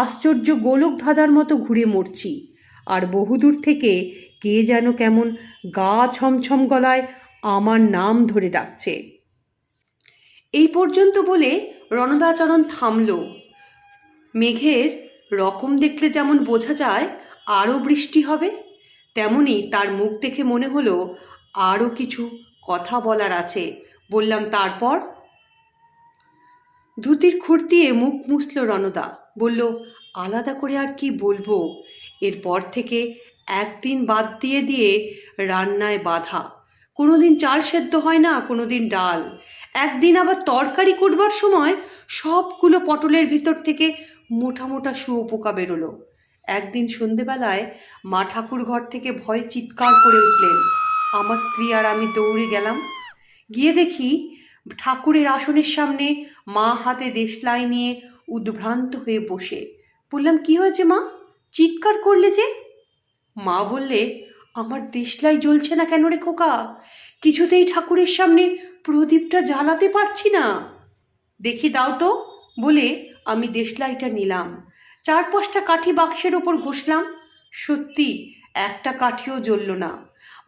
আশ্চর্য গোলক ধাঁধার মতো ঘুরে মরছি, আর বহুদূর থেকে কে যেন কেমন গা ছমছম গলায় আমার নাম ধরে ডাকছে। এই পর্যন্ত বলে রণদাচরণ থামল। মেঘের রকম দেখলে যেমন বোঝা যায় আরও বৃষ্টি হবে, তেমনি তার মুখ দেখে মনে হলো আরও কিছু কথা বলার আছে। বললাম, তারপর? ধুতির খুঁট দিয়ে মুখ মুছল রণদা। বলল, আলাদা করে আর কি বলবো। এরপর থেকে একদিন বাদ দিয়ে দিয়ে রান্নায় বাধা। কোনোদিন চাল সেদ্ধ হয় না, কোনোদিন ডাল। একদিন আবার তরকারি করবার সময় সবগুলো পটলের ভিতর থেকে মোটা মোটা শুঁয়োপোকা বেরোলো। একদিন সন্ধেবেলায় মা ঠাকুর ঘর থেকে ভয়ে চিৎকার করে উঠলেন। আমার স্ত্রী আর আমি দৌড়ে গেলাম। গিয়ে দেখি ঠাকুরের আসনের সামনে মা হাতে দেশলাই নিয়ে উদ্ভ্রান্ত হয়ে বসে। বললাম, কি হয়েছে মা, চিৎকার করলে যে? মা বললে, আমার দেশলাই জ্বলছে না কেন রে খোকা? কিছুতেই ঠাকুরের সামনে প্রদীপটা জ্বালাতে পারছি না। দেখি দাও তো, বলে আমি দেশলাইটা নিলাম। 4-5টা কাঠি বাক্সের ওপর ঘষলাম। সত্যি একটা কাঠিও জ্বলল না।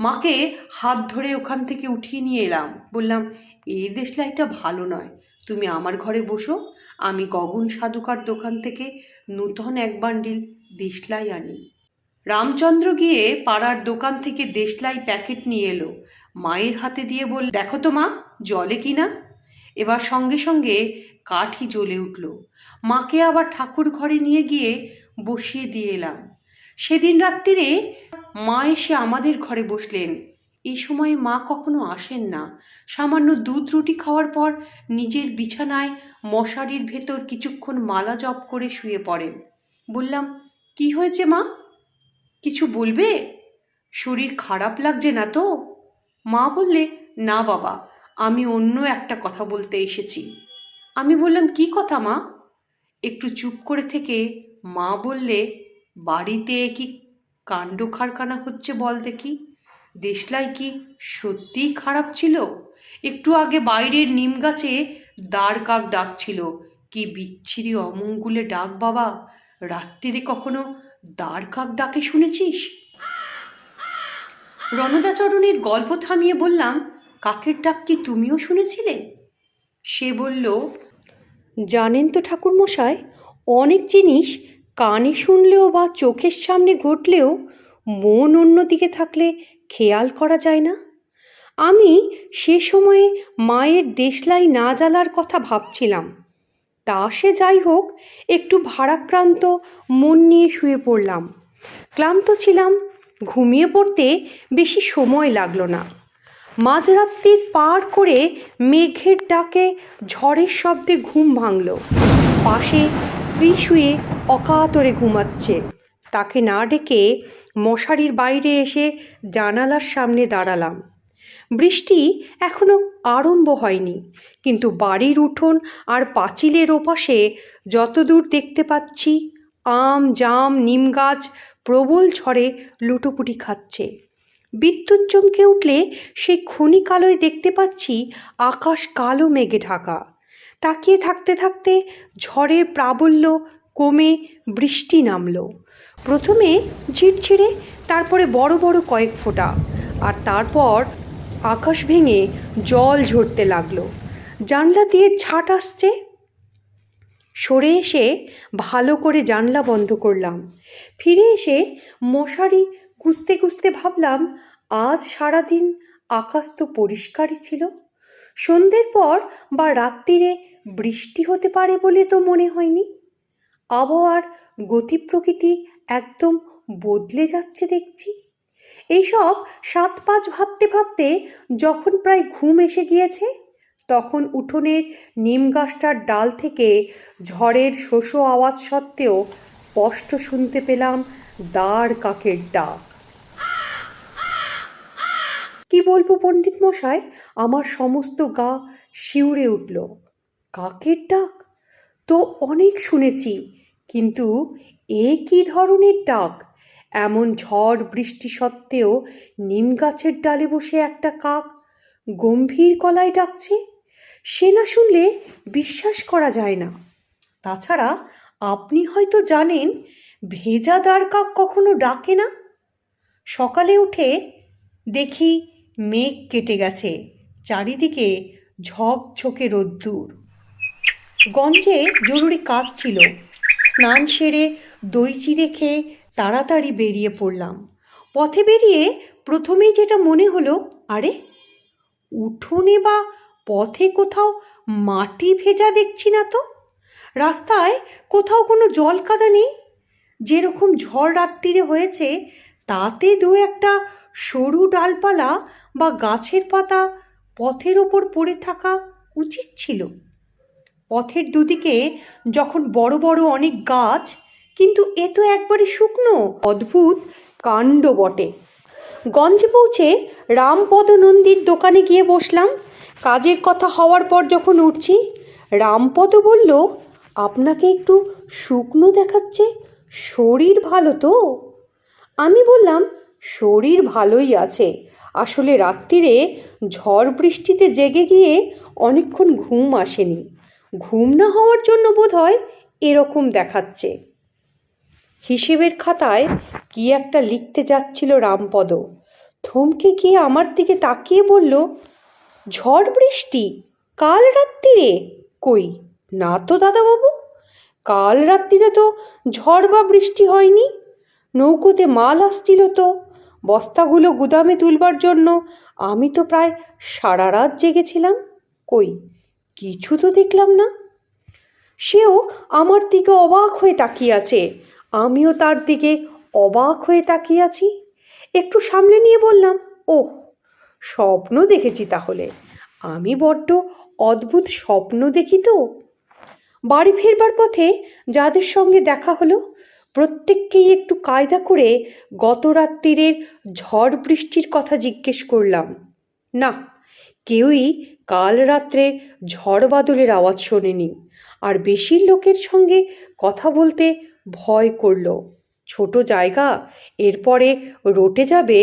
মাকে হাত ধরে ওখান থেকে উঠিয়ে নিয়ে এলাম। বললাম, এই দেশলাইটা ভালো নয়, তুমি আমার ঘরে বসো, আমি গগন সাধুকার দোকান থেকে নূতন এক বান্ডিল দেশলাই আনি। রামচন্দ্র গিয়ে পাড়ার দোকান থেকে দেশলাই প্যাকেট নিয়ে এলো। মায়ের হাতে দিয়ে বল, দেখো তো মা, জ্বলে কি না। এবার সঙ্গে সঙ্গে কাঠই জ্বলে উঠল। মাকে আবার ঠাকুর ঘরে নিয়ে গিয়ে বসিয়ে দিয়ে এলাম। সেদিন রাত্রিরে মা এসে আমাদের ঘরে বসলেন। এই সময়ে মা কখনো আসেন না। সামান্য দুধ রুটি খাওয়ার পর নিজের বিছানায় মশারির ভেতর কিছুক্ষণ মালা জপ করে শুয়ে পড়েন। বললাম, কি হয়েছে মা, কিছু বলবে? শরীর খারাপ লাগছে না তো? মা বললে, না বাবা, আমি অন্য একটা কথা বলতে এসেছি। আমি বললাম, কি কথা মা? একটু চুপ করে থেকে মা বললে, বাড়িতে কি কাণ্ড কারখানা হচ্ছে বল দেখি। দেশলাই কি সত্যিই খারাপ ছিল? একটু আগে বাইরের নিম গাছে দাঁড় কাক ডাকছিল। কি বিচ্ছিরি অমঙ্গলে ডাক বাবা! রাত্রিরে কখনো দাঁড় কাক ডাকে শুনেছিস? রণদাচরণের গল্প থামিয়ে বললাম, কাকের ডাক কি তুমিও শুনেছিলে? সে বলল, জানেন তো ঠাকুরমশাই, অনেক জিনিস কানে শুনলেও বা চোখের সামনে ঘটলেও মন অন্যদিকে থাকলে খেয়াল করা যায় না। আমি সে সময়ে মায়ের দেশলাই না জ্বালার কথা ভাবছিলাম। তা সে যাই হোক, একটু ভারাক্রান্ত মন নিয়ে শুয়ে পড়লাম। ক্লান্ত ছিলাম, ঘুমিয়ে পড়তে বেশি সময় লাগলো না। মাঝরাত্রির পার করে মেঘের ডাকে ঝড়ের শব্দে ঘুম ভাঙল। পাশে স্ত্রী শুয়ে অকাতরে ঘুমাচ্ছে। তাকে না ডেকে মশারির বাইরে এসে জানালার সামনে দাঁড়ালাম। বৃষ্টি এখনো আরম্ভ হয়নি, কিন্তু বাড়ির উঠোন আর পাঁচিলের ওপাশে যতদূর দেখতে পাচ্ছি আম, জাম, নিম গাছ প্রবল ঝড়ে লুটোপুটি খাচ্ছে। বিদ্যুৎ চমকে উঠলে সেই ক্ষণিক আলোয় দেখতে পাচ্ছি আকাশ কালো মেঘে ঢাকা। তাকিয়ে থাকতে থাকতে ঝড়ের প্রাবল্য কমে বৃষ্টি নামলো। প্রথমে ঝিরঝিরে, তারপরে বড় বড় কয়েক ফোঁটা, আর তারপর আকাশ ভেঙে জল ঝরতে লাগলো। জানলা দিয়ে ছাট আসছে। সরে এসে ভালো করে জানলা বন্ধ করলাম। ফিরে এসে মশারি কুঁচতে কুঁচতে ভাবলাম, আজ সারাদিন আকাশ তো পরিষ্কারই ছিল। সন্ধ্যের পর বা রাত্রিরে বৃষ্টি হতে পারে বলে তো মনে হয়নি। আবহাওয়ার গতি প্রকৃতি একদম বদলে যাচ্ছে দেখছি। এইসব 7-5 ভাবতে ভাবতে যখন প্রায় ঘুম এসে গিয়েছে, তখন উঠোনের নিম গাছটার ডাল থেকে ঝড়ের শোষো আওয়াজ সত্ত্বেও স্পষ্ট শুনতে পেলাম দাঁড় কাকের ডাক। কি বলবো পণ্ডিত মশাই, আমার সমস্ত গা শিউরে উঠল। কাকের ডাক তো অনেক শুনেছি, কিন্তু এ কি ধরনের ডাক? এমন ঝড় বৃষ্টি সত্ত্বেও নিম গাছের ডালে বসে একটা কাক গম্ভীর গলায় ডাকছে, সে না শুনলে বিশ্বাস করা যায় না। তাছাড়া আপনি হয়তো জানেন, ভেজা দাঁড় কাক কখনো ডাকে না। সকালে উঠে দেখি মেঘ কেটে গেছে, চারিদিকে ঝকঝকে রোদ্দুর। গঞ্জে জরুরি কাজ ছিল, স্নান সেরে দই চিড়ে খেয়ে তাড়াতাড়ি বেরিয়ে পড়লাম। পথে বেরিয়ে প্রথমেই যেটা মনে হলো, আরে উঠোনে বা পথে কোথাও মাটি ভেজা দেখছি না তো। রাস্তায় কোথাও কোনো জল কাদা নেই। যেরকম ঝড় রাত্রিরে হয়েছে তাতে দু একটা সরু ডালপালা বা গাছের পাতা পথের ওপর পড়ে থাকা উচিত ছিল। পথের দুদিকে যখন বড় বড় অনেক গাছ, কিন্তু এ তো একবারে শুকনো। অদ্ভুত কাণ্ড বটে। গঞ্জে পৌঁছে রামপদ নন্দীর দোকানে গিয়ে বসলাম। কাজের কথা হওয়ার পর যখন উঠছি, রামপদ বলল, আপনাকে একটু শুকনো দেখাচ্ছে, শরীর ভালো তো? আমি বললাম, শরীর ভালোই আছে, আসলে রাত্রিরে ঝড় বৃষ্টিতে জেগে গিয়ে অনেকক্ষণ ঘুম আসেনি। ঘুম না হওয়ার জন্য বোধহয় এরকম দেখাচ্ছে। হিসেবের খাতায় কি একটা লিখতে যাচ্ছিল রামপদ, থমকে গিয়ে আমার দিকে তাকিয়ে বলল, ঝড় বৃষ্টি কাল রাত্রিরে? কই না তো দাদাবাবু, কাল রাত্রিরে তো ঝড় বা বৃষ্টি হয়নি। নৌকোতে মাল আসছিল তো, বস্তাগুলো গুদামে তুলবার জন্য আমি তো প্রায় সারা রাত জেগেছিলাম। কই কিছু তো দেখলাম না। সেও আমার দিকে অবাক হয়ে তাকিয়ে আছে, আমিও তার দিকে অবাক হয়ে তাকিয়ে আছি। একটু সামনে নিয়ে বললাম, ওহ, স্বপ্ন দেখেছি তাহলে। আমি বড্ড অদ্ভুত স্বপ্ন দেখি তো। বাড়ি ফেরবার পথে যাদের সঙ্গে দেখা হলো প্রত্যেককেই একটু কায়দা করে গত রাত্রিরের ঝড় বৃষ্টির কথা জিজ্ঞেস করলাম। না, কেউই কাল রাত্রে ঝড় বাদলের আওয়াজ শোনেনি। আর বেশি লোকের সঙ্গে কথা বলতে ভয় করল। ছোট জায়গা, এরপরে রটে যাবে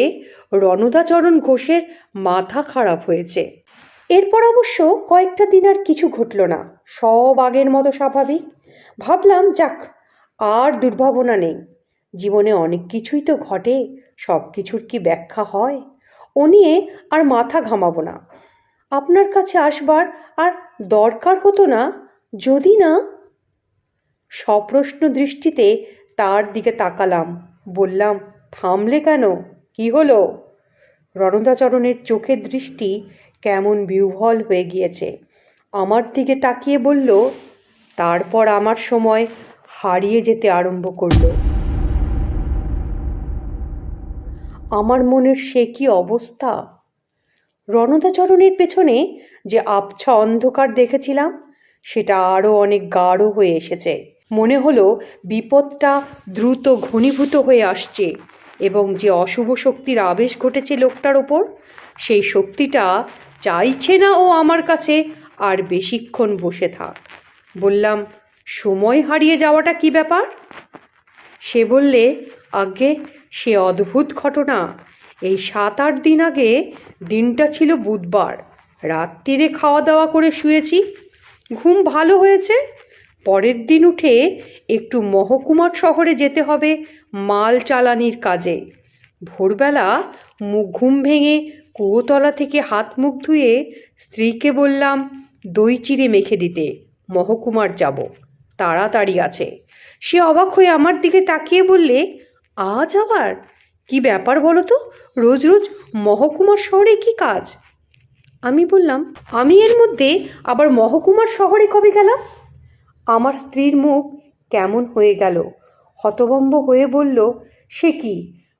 রণদাচরণ ঘোষের মাথা খারাপ হয়েছে। এরপর অবশ্য কয়েকটা দিন আর কিছু ঘটল না, সব আগের মতো স্বাভাবিক। ভাবলাম, যাক, আর দুর্ভাবনা নেই। জীবনে অনেক কিছুই তো ঘটে, সব কিছুর কি ব্যাখ্যা হয়? ও নিয়ে আর মাথা ঘামাবো না। আপনার কাছে আসবার আর দরকার হতো না, যদি না। সপ্রশ্ন দৃষ্টিতে তার দিকে তাকালাম। বললাম, থামলে কেন, কি হলো? রণদাচরণের চোখের দৃষ্টি কেমন বিহ্বল হয়ে গিয়েছে। আমার দিকে তাকিয়ে বলল, তারপর আমার সময় হারিয়ে যেতে আরম্ভ করলো। আমার মনের সে কি অবস্থা! রণদাচরণের পেছনে যে আবছা অন্ধকার দেখেছিলাম, সেটা আরও অনেক গাঢ় হয়ে এসেছে। মনে হলো বিপদটা দ্রুত ঘনীভূত হয়ে আসছে, এবং যে অশুভ শক্তির আবেশ ঘটেছে লোকটার ওপর, সেই শক্তিটা চাইছে না ও আমার কাছে আর বেশিক্ষণ বসে থাক। বললাম, সময় হারিয়ে যাওয়াটা কি ব্যাপার? সে বললে, আগে সে অদ্ভুত ঘটনা। এই 7-8 দিন আগে, দিনটা ছিল বুধবার, রাত্রিরে খাওয়া দাওয়া করে শুয়েছি, ঘুম ভালো হয়েছে। পরের দিন উঠে একটু মহকুমার শহরে যেতে হবে মাল চালানির কাজে। ভোরবেলা ঘুম ভেঙে কুয়োতলা থেকে হাত মুখ ধুয়ে স্ত্রীকে বললাম দই চিড়ে মেখে দিতে, মহকুমার যাব, তাড়াতাড়ি আছে। সে অবাক হয়ে আমার দিকে তাকিয়ে বললে, আজ আবার কি ব্যাপার বলো তো, রোজ রোজ মহকুমার শহরে কি কাজ? আমি বললাম, আমি এর মধ্যে আবার মহকুমার শহরে কবে গেলাম? আমার স্ত্রীর মুখ কেমন হয়ে গেল, হতভম্ব হয়ে বলল, সে কি,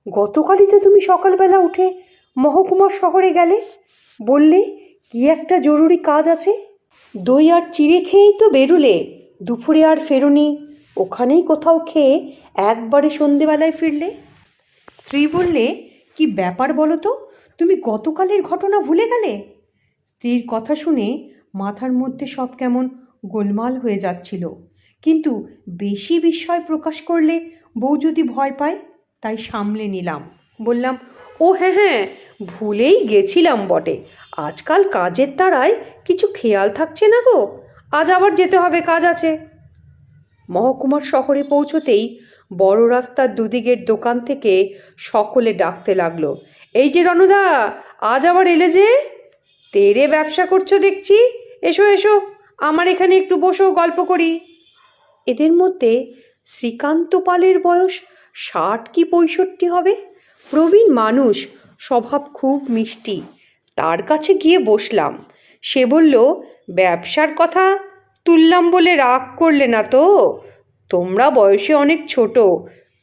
গতকালই তো তুমি সকালবেলা উঠে মহকুমার শহরে গেলে, বললে কি একটা জরুরি কাজ আছে? দই আর চিড়ে খেয়েই তো বেরুলে, দুপুরে আর ফেরোনি, ওখানেই কোথাও খেয়ে একবারে সন্ধেবেলায় ফিরলে। স্ত্রী বললে, কি ব্যাপার বলো তো, তুমি গতকালের ঘটনা ভুলে গেলে? স্ত্রীর কথা শুনে মাথার মধ্যে সব কেমন গোলমাল হয়ে যাচ্ছিল, কিন্তু বেশি বিস্ময় প্রকাশ করলে বউ যদি ভয় পায়, তাই সামলে নিলাম। বললাম, ও হ্যাঁ হ্যাঁ, ভুলেই গেছিলাম বটে, আজকাল কাজের তাড়ায় কিছু খেয়াল থাকছে না গো, আজ আবার যেতে হবে, কাজ আছে। মহকুমার শহরে পৌঁছতেই বড় রাস্তার দুদিকের দোকান থেকে সকলে ডাকতে লাগলো, এই যে রণদা, আজ আবার এলে যে? তেরে ব্যবসা করছো দেখছি, এসো এসো, আমার এখানে একটু বসো, গল্প করি। এদের মধ্যে শ্রীকান্ত পালের বয়স 60 কি 65 হবে, প্রবীণ মানুষ, স্বভাব খুব মিষ্টি। তার কাছে গিয়ে বসলাম। সে বলল, ব্যবসার কথা তুললাম বলে রাগ করলে না তো? তোমরা বয়সে অনেক ছোট,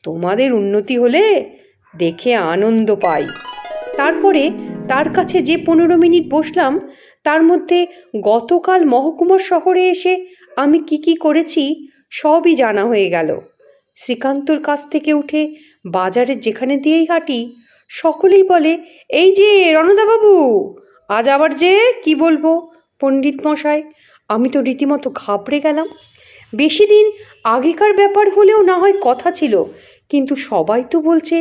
তোমাদের উন্নতি হলে দেখে আনন্দ পাই। তারপরে তার কাছে যে 15 মিনিট বসলাম, তার মধ্যে গতকাল মহকুমার শহরে এসে আমি কি করেছি সবই জানা হয়ে গেল। শ্রীকান্তর কাছ থেকে উঠে বাজারে যেখানে দিয়েই হাঁটি, সকলেই বলে, এই যে রণদাবাবু, আজ আবার যে? কি বলবো পণ্ডিত মশাই, আমি তো রীতিমতো ঘাবড়ে গেলাম। বেশি দিন আগেকার ব্যাপার হলেও না হয় কথা ছিল, কিন্তু সবাই তো বলছে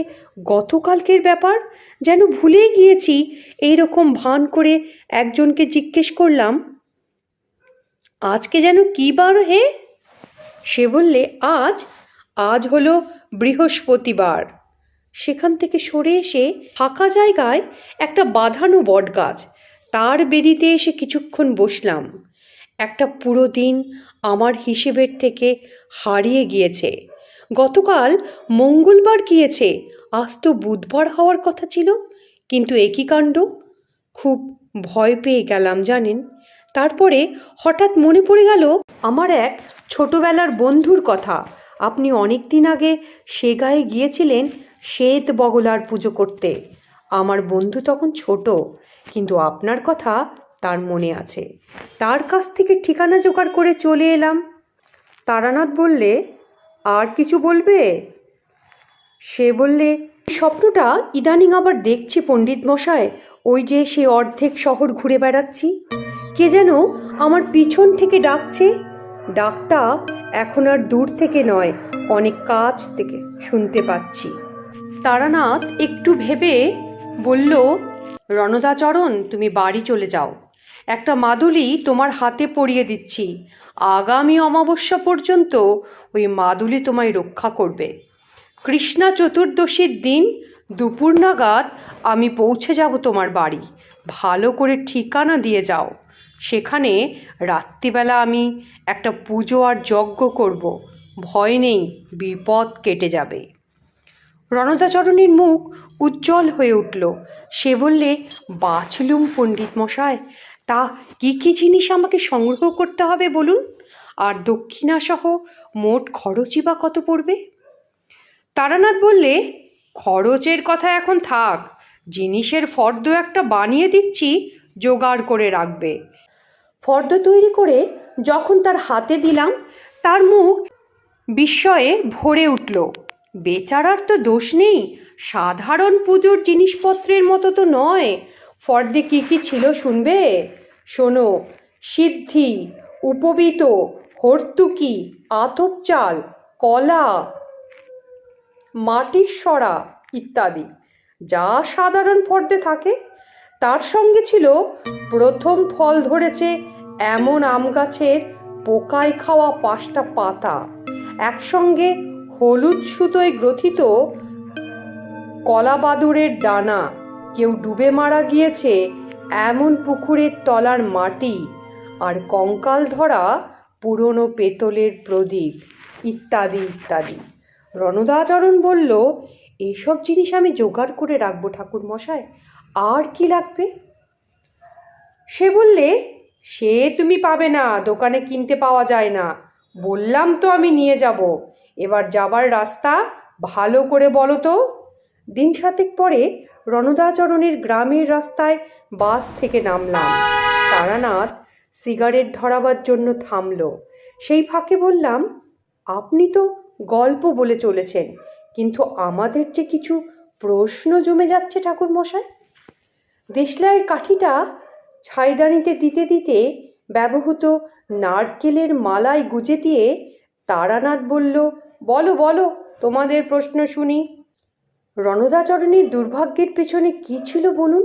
গতকালকের ব্যাপার, যেন ভুলেই গিয়েছি। এইরকম ভান করে একজনকে জিজ্ঞেস করলাম, আজকে যেন কী বার হে? সে বললে, আজ আজ হলো বৃহস্পতিবার। সেখান থেকে সরে এসে ফাঁকা জায়গায় একটা বাঁধানো বট গাছ, তার বেদিতে এসে কিছুক্ষণ বসলাম। একটা পুরো দিন আমার হিসেবের থেকে হারিয়ে গিয়েছে। গতকাল মঙ্গলবার গিয়েছে, আজ তো বুধবার হওয়ার কথা ছিল, কিন্তু একই কাণ্ড। খুব ভয় পেয়ে গেলাম জানেন। তারপরে হঠাৎ মনে পড়ে গেল আমার এক ছোটবেলার বন্ধুর কথা। আপনি অনেক দিন আগে সে গায়ে গিয়েছিলেন শ্বেত বগলার পুজো করতে। আমার বন্ধু তখন ছোট, কিন্তু আপনার কথা তার মনে আছে। তার কাছ থেকে ঠিকানা জোগাড় করে চলে এলাম। তারানাথ বললে, আর কিছু বলবে? সে বললে, স্বপ্নটা ইদানিং আবার দেখছি পণ্ডিত মশাই, ওই যে সে অর্ধেক শহর ঘুরে বেড়াচ্ছি, কে যেন আমার পিছন থেকে ডাকছে। ডাকটা এখন আর দূর থেকে নয়, অনেক কাছ থেকে শুনতে পাচ্ছি। তারানাথ একটু ভেবে বলল, রণদাচরণ, তুমি বাড়ি চলে যাও, একটা মাদুলি তোমার হাতে পরিয়ে দিচ্ছি, আগামী অমাবস্যা পর্যন্ত ওই মাদুলি তোমায় রক্ষা করবে। কৃষ্ণা চতুর্দশীর দিন দুপুর নাগাদ আমি পৌঁছে যাব তোমার বাড়ি, ভালো করে ঠিকানা দিয়ে যাও। সেখানে রাত্রিবেলা আমি একটা পুজো আর যজ্ঞ করব, ভয় নেই, বিপদ কেটে যাবে। রণদাচরণের মুখ উজ্জ্বল হয়ে উঠল। সে বললে, বাঁচলুম পণ্ডিত মশাই, তা কি জিনিস আমাকে সংগ্রহ করতে হবে বলুন, আর দক্ষিণাসহ মোট খরচই বা কত পড়বে? তারানাথ বললে, খরচের কথা এখন থাক, জিনিসের ফর্দ একটা বানিয়ে দিচ্ছি, জোগাড় করে রাখবে। ফর্দ তৈরি করে যখন তার হাতে দিলাম, তার মুখ বিস্ময়ে ভরে উঠল। বেচারার তো দোষ নেই, সাধারণ পুজোর জিনিসপত্রের মতো তো নয়। ফর্দে কি ছিল শুনবে? শোনো, সিদ্ধি, উপবীত, হর্তুকি, আতপ চাল, কলা, মাটির সরা ইত্যাদি, যা সাধারণ ফর্দে থাকে। তার সঙ্গে ছিল প্রথম ফল ধরেছে এমন আম গাছের পোকায় খাওয়া 5টা পাতা, একসঙ্গে হলুদ সুতোয় গ্রথিত কলাবাদুরের ডানা, কেউ ডুবে মারা গিয়েছে এমন পুকুরের তলার মাটি, আর কঙ্কাল ধরা পুরনো পেতলের প্রদীপ, ইত্যাদি ইত্যাদি। রণদাচরণ বলল, এইসব জিনিস আমি জোগাড় করে রাখবো ঠাকুর মশাই, আর কি লাগবে? সে বললে, সে তুমি পাবে না, দোকানে কিনতে পাওয়া যায় না, বললাম তো আমি নিয়ে যাব। এবার যাবার রাস্তা ভালো করে বলো তো। দিন 7 পরে রণদাচরণের গ্রামের রাস্তায় বাস থেকে নামলাম। তারানাথ সিগারেট ধরাবার জন্য থামল। সেই ফাঁকে বললাম, আপনি তো গল্প বলে চলেছেন, কিন্তু আমাদের যে কিছু প্রশ্ন জমে যাচ্ছে ঠাকুরমশাই। দেশলাইয়ের কাঠিটা ছাইদানিতে দিতে দিতে ব্যবহৃত নারকেলের মালায় গুজে দিয়ে তারানাথ বলল, বলো বলো, তোমাদের প্রশ্ন শুনি। রণদাচরণের দুর্ভাগ্যের পেছনে কী ছিল বলুন?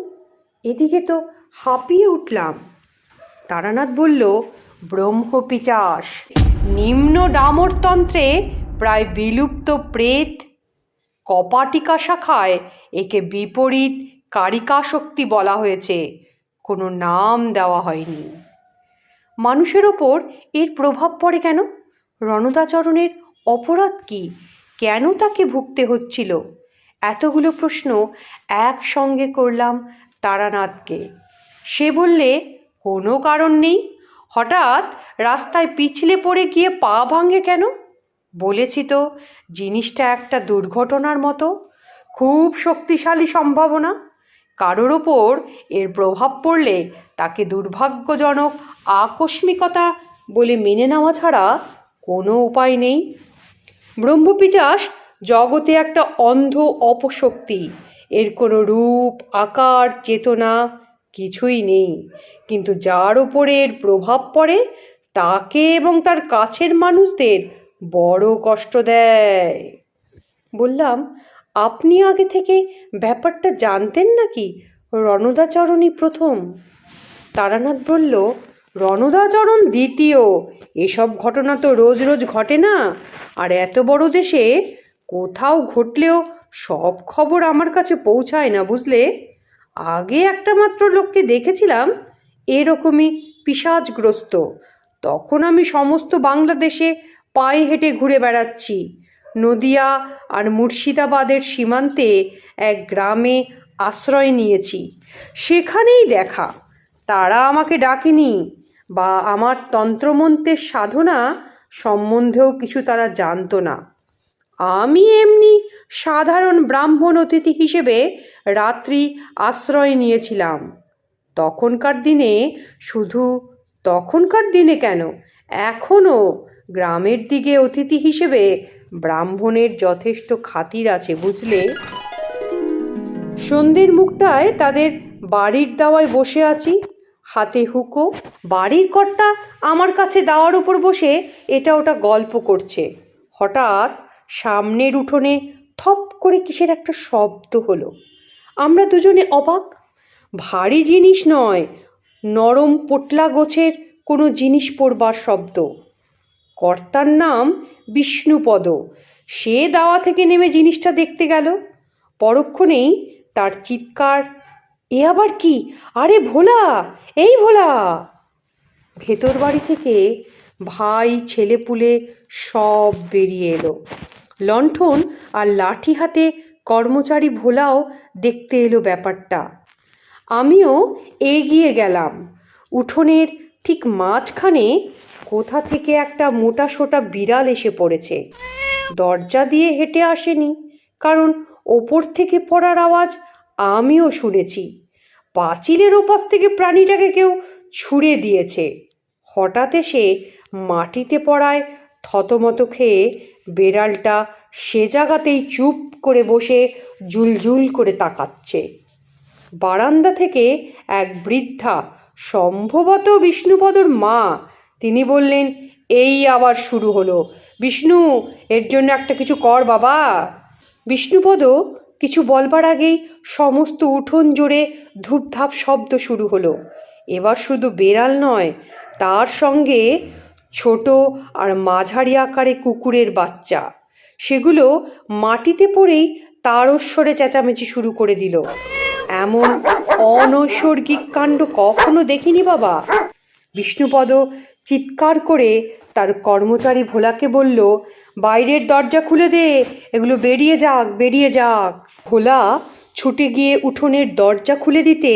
এদিকে তো হাঁপিয়ে উঠলাম। তারানাথ বলল, ব্রহ্মপিচাস, নিম্ন ডামরতন্ত্রে প্রায় বিলুপ্ত প্রেত। কপাটিকা শাখায় একে বিপরীত কারিকাশক্তি বলা হয়েছে, কোনো নাম দেওয়া হয়নি। মানুষের ওপর এর প্রভাব পড়ে কেন? রণদাচরণের অপরাধ কি? কেন তাকে ভুগতে হচ্ছিল? এতগুলো প্রশ্ন একসঙ্গে করলাম তারানাথকে। সে বললে, কোনো কারণ নেই। হঠাৎ রাস্তায় পিছলে পড়ে গিয়ে পা ভাঙে কেন? বলেছি তো, জিনিসটা একটা দুর্ঘটনার মতো, খুব শক্তিশালী সম্ভাবনা। কারোর ওপর এর প্রভাব পড়লে তাকে দুর্ভাগ্যজনক আকস্মিকতা বলে মেনে নেওয়া ছাড়া কোনো উপায় নেই। ব্রহ্মপিচাস জগতে একটা অন্ধ অপশক্তি, এর কোনো রূপ, আকার, চেতনা কিছুই নেই, কিন্তু যার ওপরে এর প্রভাব পড়ে তাকে এবং তার কাছের মানুষদের বড় কষ্ট দেয়। বললাম, আপনি আগে থেকে ব্যাপারটা জানতেন নাকি? রণদাচরণই প্রথম। তারানাথ বলল, রণদাচরণ দ্বিতীয়। এসব ঘটনা তো রোজ রোজ ঘটে না, আর এত বড় দেশে কোথাও ঘটলেও সব খবর আমার কাছে পৌঁছায় না, বুঝলে। আগে একটা মাত্র লোককে দেখেছিলাম এরকমই পিশাচগ্রস্ত। তখন আমি সমস্ত বাংলাদেশে পায়ে হেঁটে ঘুরে বেড়াচ্ছি। নদিয়া আর মুর্শিদাবাদের সীমান্তে এক গ্রামে আশ্রয় নিয়েছি, সেখানেই দেখা। তারা আমাকে ডাকেনি, বা আমার তন্ত্রমন্ত্রের সাধনা সম্বন্ধেও কিছু তারা জানতো না। আমি এমনি সাধারণ ব্রাহ্মণ অতিথি হিসেবে রাত্রি আশ্রয় নিয়েছিলাম। তখনকার দিনে কেন, এখনও গ্রামের দিকে অতিথি হিসেবে ব্রাহ্মণের যথেষ্ট খাতির আছে, বুঝলে। সন্ধ্যের মুখটায় তাদের বাড়ির দাওয়ায় বসে আছি, হাতে হুঁকো। বাড়ির কর্তা আমার কাছে দাওয়ার উপর বসে এটা ওটা গল্প করছে। হঠাৎ সামনের উঠোনে থপ করে কিসের একটা শব্দ হলো। আমরা দুজনে অবাক। ভারী জিনিস নয়, নরম পোটলা গোছের কোনো জিনিস পড়বার শব্দ। কর্তার নাম বিষ্ণুপদ। সে দাওয়া থেকে নেমে জিনিসটা দেখতে গেল। পরক্ষণেই তার চিৎকার, এ আবার কি? আরে ভোলা, এই ভোলা! ভেতর বাড়ি থেকে ভাই, ছেলেপুলে সব বেরিয়ে এলো। লণ্ঠন আর লাঠি হাতে কর্মচারী ভোলাও দেখতে এলো ব্যাপারটা। আমিও এগিয়ে গেলাম। উঠোনের ঠিক মাঝখানে কোথা থেকে একটা মোটাসোটা বিড়াল এসে পড়েছে। দরজা দিয়ে হেঁটে আসেনি, কারণ ওপর থেকে পড়ার আওয়াজ আমিও শুনেছি। পাঁচিলের ওপাশ থেকে প্রাণীটাকে কেউ ছুঁড়ে দিয়েছে। হঠাৎ এসে মাটিতে পড়ায় থতমত খেয়ে বেড়ালটা সে জায়গাতেই চুপ করে বসে জুলজুল করে তাকাচ্ছে। বারান্দা থেকে এক বৃদ্ধা, সম্ভবত বিষ্ণুপদর মা, তিনি বললেন, এই আবার শুরু হলো। বিষ্ণু, এর জন্য একটা কিছু কর বাবা। বিষ্ণুপদ কিছু বলবার আগেই সমস্ত উঠোন জুড়ে ধূপধাপ শব্দ শুরু হলো। এবার শুধু বেড়াল নয়, তার সঙ্গে ছোট আর মাঝারি আকারে কুকুরের বাচ্চা। সেগুলো মাটিতে পড়েই তারস্বরে চেঁচামেচি শুরু করে দিল। এমন অনৈসর্গিক কাণ্ড কখনো দেখিনি বাবা। বিষ্ণুপদ চিৎকার করে তার কর্মচারী ভোলাকে বলল, বাইরের দরজা খুলে দে, এগুলো বেরিয়ে যাক, বেরিয়ে যাক। ভোলা ছুটে গিয়ে উঠোনের দরজা খুলে দিতে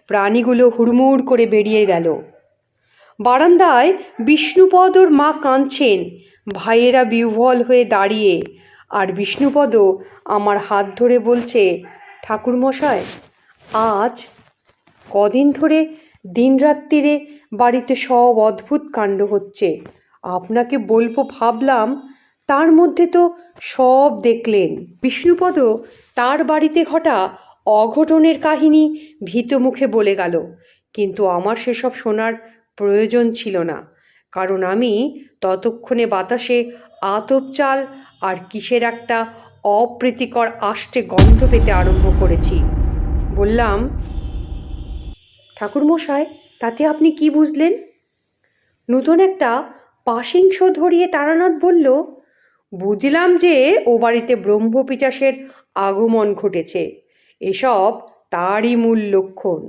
প্রাণীগুলো হুড়মুড় করে বেরিয়ে গেল। বারান্দায় বিষ্ণুপদর মা কাঁদছেন, ভাইয়েরা বিহ্বল হয়ে দাঁড়িয়ে, আর বিষ্ণুপদ আমার হাত ধরে বলছে, ঠাকুরমশাই, আজ কদিন ধরে দিনরাত্রিরে বাড়িতে সব অদ্ভুত কাণ্ড হচ্ছে। আপনাকে বলবো ভাবলাম, তার মধ্যে তো সব দেখলেন। বিষ্ণুপদ তার বাড়িতে ঘটা অঘটনের কাহিনী ভীত মুখে বলে গেল, কিন্তু আমার সেসব শোনার প্রয়োজন ছিল না, কারণ আমি ততক্ষণে বাতাসে আতপ চাল আর কিসের একটা অপ্রীতিকর আষ্টে গন্ধ পেতে আরম্ভ করেছি। বললাম, ঠাকুরমশাই, তাতে আপনি কি বুঝলেন? নূতন একটা পাশিংশ ধরিয়ে তারানাথ বলল, বুঝলাম যে ও বাড়িতে ব্রহ্মপিশাচের আগমন ঘটেছে। এসব তারই মূল লক্ষণ।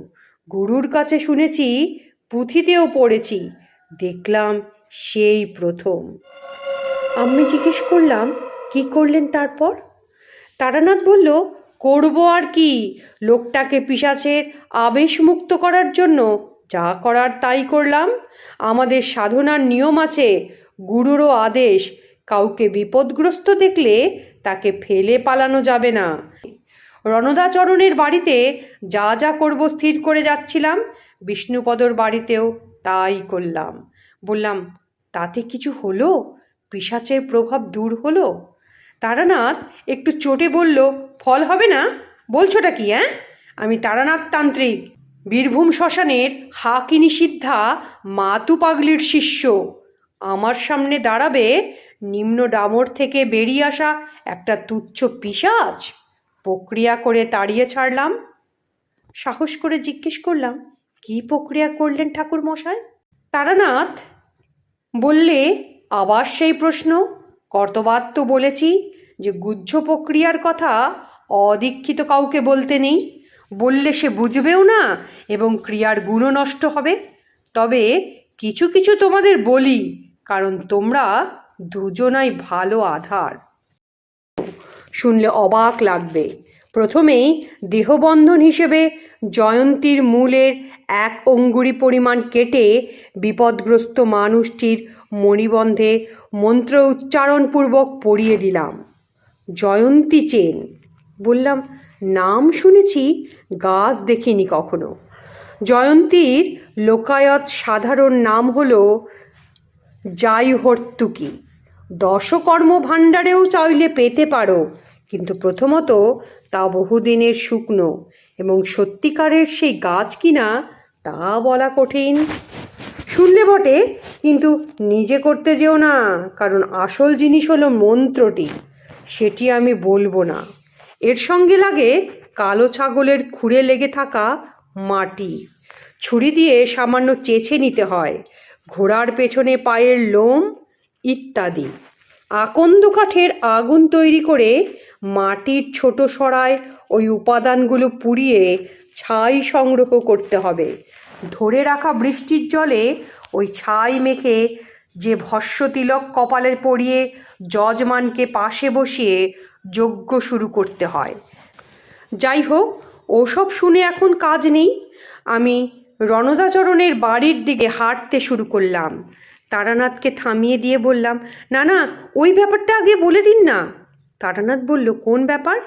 গুরুর কাছে শুনেছি, পুঁথিতেও পড়েছি, দেখলাম সেই প্রথম। আমি জিজ্ঞেস করলাম, কি করলেন তারপর? তারানাথ বলল, করবো আর কি, লোকটাকে পিশাচের আবেশমুক্ত করার জন্য যা করার তাই করলাম। আমাদের সাধনার নিয়ম আছে, গুরুরও আদেশ, কাউকে বিপদগ্রস্ত দেখলে তাকে ফেলে পালানো যাবে না। রণদাচরণের বাড়িতে যা যা করব স্থির করে যাচ্ছিলাম, বিষ্ণুপদর বাড়িতেও তাই করলাম। বললাম, তাতে কিছু হলো? পিশাচের প্রভাব দূর হলো? তারানাথ একটু চটে বলল, ফল হবে না? বলছোটা কি? আমি তারানাথ তান্ত্রিক, বীরভূম শ্মশানের হাকিনী সিদ্ধা মাতু পাগলির শিষ্য। আমার সামনে দাঁড়াবে নিম্ন ডামর থেকে বেরিয়ে আসা একটা তুচ্ছ পিশাচ? প্রক্রিয়া করে তাড়িয়ে ছাড়লাম। সাহস করে জিজ্ঞেস করলাম, কি প্রক্রিয়া করলেন ঠাকুর মশাই? তারানাথ বললে, আবার সেই প্রশ্ন? কর্তবাদ তো বলেছি যে গুহ্য প্রক্রিয়ার কথা অদীক্ষিত কাউকে বলতে নেই, বললে সে বুঝবেও না এবং ক্রিয়ার গুণও নষ্ট হবে। তবে কিছু কিছু তোমাদের বলি, কারণ তোমরা দুজনাই ভালো আধার। শুনলে অবাক লাগবে। প্রথমেই দেহবন্ধন হিসেবে জয়ন্তীর মূলের 1 অঙ্গুরি পরিমাণ কেটে বিপদগ্রস্ত মানুষটির মণিবন্ধে মন্ত্র উচ্চারণপূর্বক পরিয়ে দিলাম। জয়ন্তী চেন। বললাম, নাম শুনেছি, গাছ দেখিনি কখনো। জয়ন্তীর লোকায়ত সাধারণ নাম হলো জাইহর্তুকি। দশকর্ম ভাণ্ডারেও চাইলে পেতে পারো, কিন্তু প্রথমত তা বহুদিনের শুকনো, এবং সত্যিকারের সেই গাছ কিনা তা বলা কঠিন। শুনলে বটে, কিন্তু নিজে করতে যেও না, কারণ আসল জিনিস হলো মন্ত্রটি, সেটি আমি বলবো না। এর সঙ্গে লাগে কালো ছাগলের খুরে লেগে থাকা মাটি, ছুরি দিয়ে সামান্য চেঁচে নিতে হয়, ঘোড়ার পেছনে পায়ের লোম ইত্যাদি। আকন্দ কাঠের আগুন তৈরি করে মাটির ছোট সরায় ওই উপাদানগুলো পুড়িয়ে ছাই সংগ্রহ করতে হবে। ধরে রাখা বৃষ্টির জলে ওই ছাই মেখে যে ভস্য তিলক কপালে পরিয়ে যজমানকে পাশে বসিয়ে যজ্ঞ শুরু করতে হয়। যাই হোক, ওসব শুনে এখন কাজ নেই। আমি রণদাচরণের বাড়ির দিকে হাঁটতে শুরু করলাম। তারানাথকে থামিয়ে দিয়ে বললাম, না না, ওই ব্যাপারটা আগে বলে দিন না। তারানাথ বলল, কোন ব্যাপার?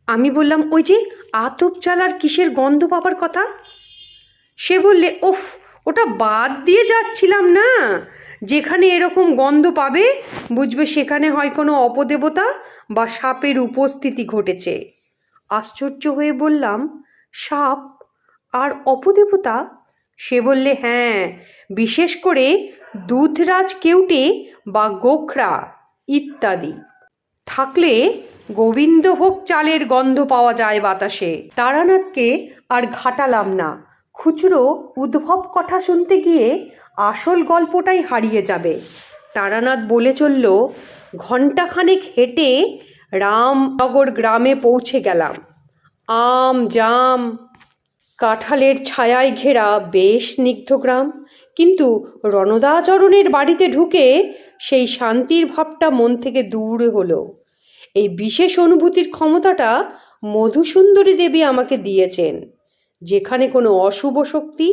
আমি বললাম, ওই যে আতপ চাল আর কিসের গন্ধ পাবার কথা। সে বললে, ওফ, ওটা বাদ দিয়ে যাচ্ছিলাম না। যেখানে এরকম গন্ধ পাবে, বুঝবে সেখানে হয় কোনো অপদেবতা বা সাপের উপস্থিতি ঘটেছে। আশ্চর্য হয়ে বললাম, সাপ আর অপদেবতা? সে বললে, হ্যাঁ, বিশেষ করে দুধরাজ কেউটে বা গোখরা ইত্যাদি থাকলে গোবিন্দভোগ চালের গন্ধ পাওয়া যায় বাতাসে। তারানাথকে আর ঘাটালাম না। খুচরো উদ্ভব কথা শুনতে গিয়ে আসল গল্পটাই হারিয়ে যাবে। তারানাথ বলে চলল, ঘণ্টাখানেক হেঁটে রামনগর গ্রামে পৌঁছে গেলাম। আম জাম কাঁঠালের ছায়ায় ঘেরা বেশ স্নিগ্ধ গ্রাম, কিন্তু রণদাচরণের বাড়িতে ঢুকে সেই শান্তির ভাবটা মন থেকে দূর হলো। এই বিশেষ অনুভূতির ক্ষমতাটা মধুসুন্দরী দেবী আমাকে দিয়েছেন। যেখানে কোনো অশুভ শক্তি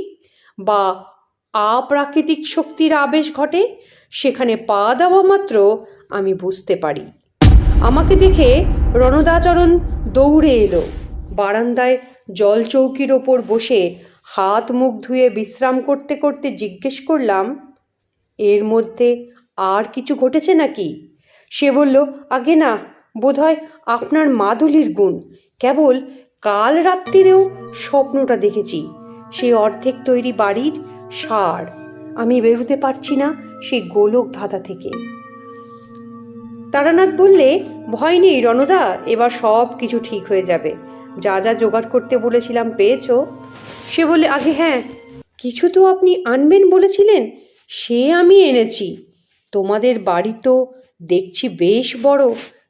বা আপ্রাকৃতিক শক্তির আবেশ ঘটে, সেখানে পা দেওয়া মাত্র আমি বুঝতে পারি। আমাকে দেখে রণদাচরণ দৌড়ে এলো। বারান্দায় জলচৌকির ওপর বসে হাত মুখ ধুয়ে বিশ্রাম করতে করতে জিজ্ঞেস করলাম, এর মধ্যে আর কিছু ঘটেছে নাকি? সে বলল, আগে না, বোধহয় আপনার মাদুলির গুণ। কেবল কাল রাত্রিরেও স্বপ্নটা দেখেছি, সেই অর্ধেক তৈরি বাড়ির সার। আমি বেরোতে পারছি না সেই গোলক ধাঁধা থেকে। তারানাথ বললে, ভয় নেই রণদা, এবার সব কিছু ঠিক হয়ে যাবে। যা যা জোগাড় করতে বলেছিলাম পেয়েছো? সে বলে, আগে হ্যাঁ, কিছু তো আপনি আনবেন বলেছিলেন, সে আমি এনেছি। তোমাদের বাড়ি তো দেখছি বেশ বড়,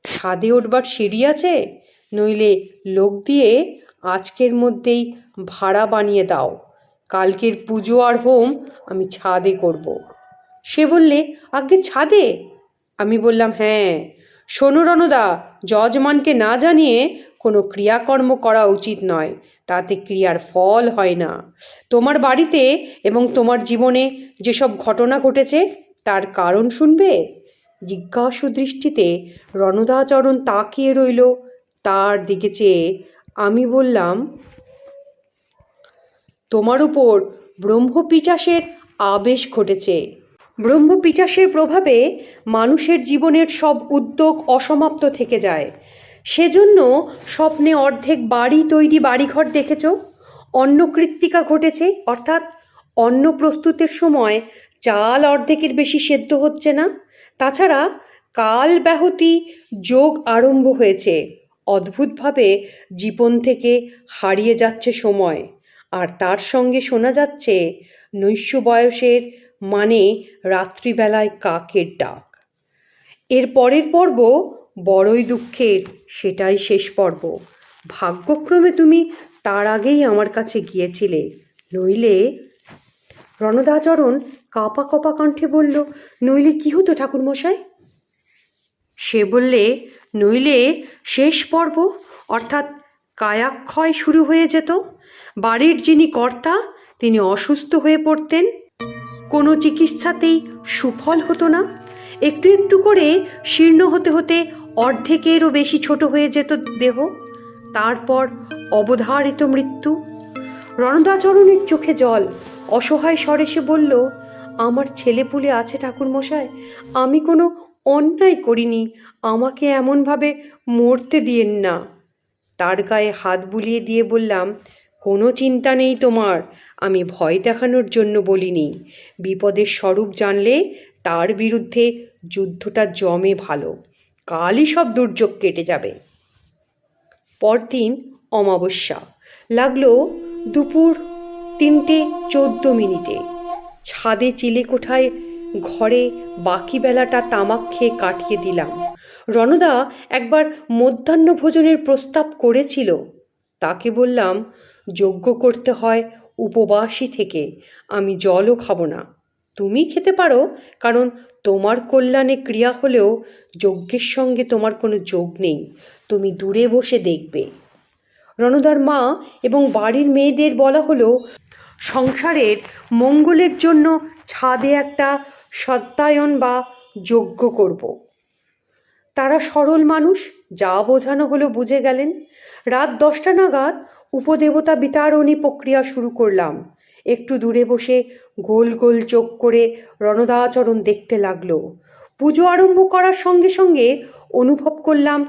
ছাদে উঠবার সিঁড়ি আছে? নইলে লোক দিয়ে আজকের মধ্যেই ভাড়া বানিয়ে দাও, কালকের পুজো আর হোম আমি ছাদে করব। সে বললে, আগে ছাদে? আমি বললাম, হ্যাঁ। শোনো রণদা, যজমানকে না জানিয়ে কোনো ক্রিয়াকর্ম করা উচিত নয়, তাতে ক্রিয়ার ফল হয় না। তোমার বাড়িতে এবং তোমার জীবনে যেসব ঘটনা ঘটেছে তার কারণ শুনবে? জিজ্ঞাসু দৃষ্টিতে রণদাচরণ তাকিয়ে রইল তার দিকে চেয়ে। আমি বললাম, তোমার উপর ব্রহ্মপিচাসের আবেশ ঘটেছে। ব্রহ্মপিচাসের প্রভাবে মানুষের জীবনের সব উদ্যোগ অসমাপ্ত থেকে যায়। সেজন্য স্বপ্নে অর্ধেক বাড়ি তৈরি বাড়িঘর দেখেছ। অন্নকৃত্তিকা ঘটেছে, অর্থাৎ অন্ন প্রস্তুতের সময় চাল অর্ধেকের বেশি সেদ্ধ হচ্ছে না। তাছাড়া কাল ব্যাহতি যোগ আরম্ভ হয়েছে। অদ্ভুতভাবে জীবন থেকে হারিয়ে যাচ্ছে সময়, আর তার সঙ্গে শোনা যাচ্ছে নৈশ বয়সের মানে রাত্রিবেলায় কাকের ডাক। এর পরের পর্ব বড়ই দুঃখের, সেটাই শেষ পর্ব। ভাগ্যক্রমে তুমি তার আগেই আমার কাছে গিয়েছিলে, নইলে। রণদাচরণ কাঁপা কাঁপা কণ্ঠে বলল, নইলে কি হতো ঠাকুরমশাই? সে বললে, নইলে শেষ পর্ব, অর্থাৎ কায়াক্ষয় শুরু হয়ে যেত। বাড়ির যিনি কর্তা তিনি অসুস্থ হয়ে পড়তেন, কোনো চিকিৎসাতেই সুফল হতো না। একটু একটু করে শীর্ণ হতে হতে অর্ধেকেরও বেশি ছোট হয়ে যেত দেহ, তারপর অবধারিত মৃত্যু। রণদাচরণের চোখে জল। অসহায় স্বরে সে বলল, আমার ছেলেপুলে আছে ঠাকুরমশাই, আমি কোনো অন্যায় করিনি, আমাকে এমনভাবে মরতে দিয়েন না। তার গায়ে হাত বুলিয়ে দিয়ে বললাম, কোনো চিন্তা নেই তোমার, আমি ভয় দেখানোর জন্য বলিনি। বিপদের স্বরূপ জানলে তার বিরুদ্ধে যুদ্ধটা জমে ভালো, কালই সব দুর্যোগ কেটে যাবে। পরদিন অমাবস্যা। লাগলো দুপুর 3:14। ছাদে চিলেকোঠায় ঘরে বাকি বেলাটা তামাক খেয়ে কাটিয়ে দিলাম। রণদা একবার মধ্যাহ্ন ভোজনের প্রস্তাব করেছিল, তাকে বললাম, যজ্ঞ করতে হয় উপবাসী থেকে, আমি জলও খাবো না। তুমি খেতে পারো, কারণ তোমার কল্যাণে ক্রিয়া হলেও যজ্ঞের সঙ্গে তোমার কোনো যোগ নেই, তুমি দূরে বসে দেখবে। রণদার মা এবং বাড়ির মেয়েদের বলা হলো, সংসারের মঙ্গলের জন্য ছাদে একটা সত্যায়ন বা যজ্ঞ করব। তারা সরল মানুষ, যা বোঝানো হলো বুঝে গেলেন। রাত 10টা নাগাদ উপদেবতা বিতারণী প্রক্রিয়া শুরু করলাম। একটু দূরে বসে গোল গোল চোখ করে রণদাচরণ দেখতে লাগলো। পুজো আরম্ভ করার সঙ্গে সঙ্গে অনুভব করলাম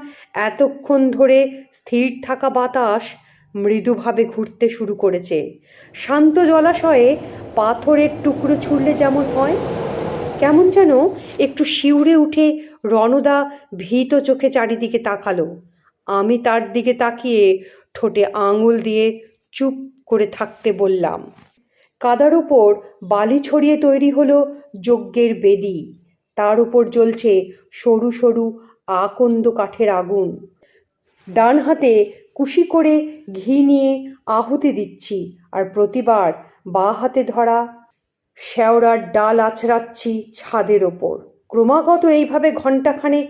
এতক্ষণ ধরে স্থির থাকা বাতাস মৃদুভাবে ঘুরতে শুরু করেছে। শান্ত জলাশয়ে পাথরের টুকরো ছুঁড়লে যেমন হয়, কেমন যেন একটু শিউরে উঠে রণদা ভীত চোখে চারিদিকে তাকালো। আমি তার দিকে তাকিয়ে ঠোঁটে আঙুল দিয়ে চুপ করে থাকতে বললাম। কাদার উপর বালি ছড়িয়ে তৈরি হলো যজ্ঞের বেদি, তার উপর জ্বলছে সরু সরু আকন্দ কাঠের আগুন। ডান হাতে কুশি করে ঘি নিয়ে আহুতি দিচ্ছি, আর প্রতিবার বাঁ হাতে ধরা শেওড়ার ডাল আছড়াচ্ছি ছাদের ওপর। ক্রমাগত এইভাবে ঘণ্টাখানেক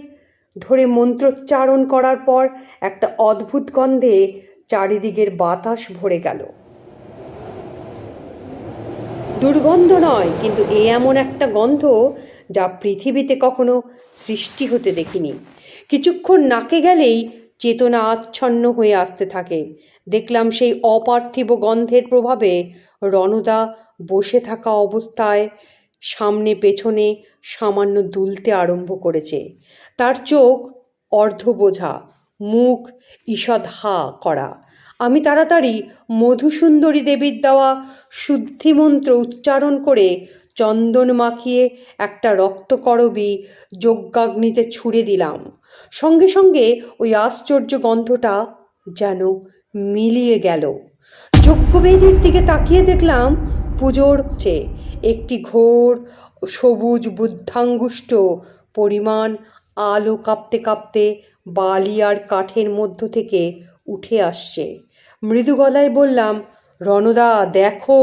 ধরে মন্ত্রোচ্চারণ করার পর একটা অদ্ভুত গন্ধে চারিদিকের বাতাস ভরে গেল। দুর্গন্ধ নয়, কিন্তু এমন একটা গন্ধ যা পৃথিবীতে কখনো সৃষ্টি হতে দেখিনি। কিছুক্ষণ নাকে গেলেই চেতনা আচ্ছন্ন হয়ে আসতে থাকে। দেখলাম সেই অপার্থিব গন্ধের প্রভাবে রণদা বসে থাকা অবস্থায় সামনে পেছনে সামান্য দুলতে আরম্ভ করেছে। তার চোখ অর্ধবোঝা, মুখ ঈষৎ হা করা। আমি তাড়াতাড়ি মধুসুন্দরী দেবীর দেওয়া শুদ্ধিমন্ত্র উচ্চারণ করে চন্দন মাখিয়ে একটা রক্তকরবী যজ্ঞাগ্নিতে ছুঁড়ে দিলাম। সঙ্গে সঙ্গে ওই আশ্চর্য গন্ধটা যেন মিলিয়ে গেল। যজ্ঞবেদীর দিকে তাকিয়ে দেখলাম পুজোর একটি ঘোর সবুজ বুদ্ধাঙ্গুষ্ঠ পরিমাণ আলো কাঁপতে কাঁপতে বালি আর কাঠের মধ্য থেকে উঠে আসছে। মৃদু গলায় বললাম, রণদা দেখো।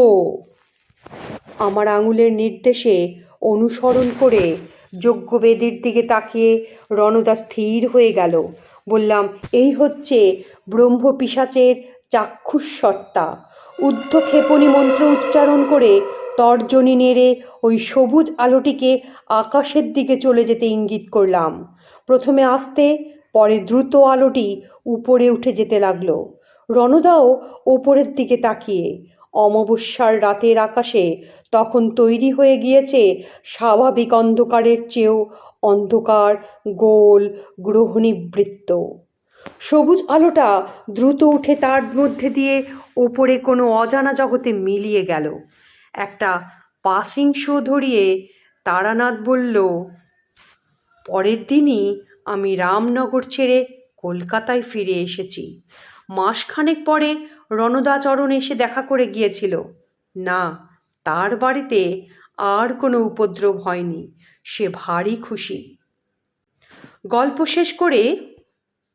আমার আঙুলের নির্দেশে অনুসরণ করে যজ্ঞবেদীর দিকে তাকিয়ে রণদা স্থির হয়ে গেল। বললাম, এই হচ্ছে ব্রহ্মপিশাচের চাক্ষুষসত্তা। ঊর্ধ্বক্ষেপণী মন্ত্র উচ্চারণ করে তর্জনী নেড়ে ওই সবুজ আলোটিকে আকাশের দিকে চলে যেতে ইঙ্গিত করলাম। প্রথমে আস্তে, পরে দ্রুত আলোটি উপরে উঠে যেতে লাগলো। রণদাও ওপরের দিকে তাকিয়ে। অমাবস্যার রাতের আকাশে তখন তৈরি হয়ে গিয়েছে স্বাভাবিক অন্ধকারের চেয়েও অন্ধকার গোল গ্রহণীবৃত্ত। সবুজ আলোটা দ্রুত উঠে তার মধ্যে দিয়ে ওপরে কোনো অজানা জগতে মিলিয়ে গেল। একটা পাসিং শো ধরিয়ে তারানাথ বলল, পরের দিনই আমি রামনগর ছেড়ে কলকাতায় ফিরে এসেছি। মাসখানেক পরে রণদাচরণ এসে দেখা করে গিয়েছিল। না, তার বাড়িতে আর কোনো উপদ্রব হয়নি। সে ভারী খুশি। গল্প শেষ করে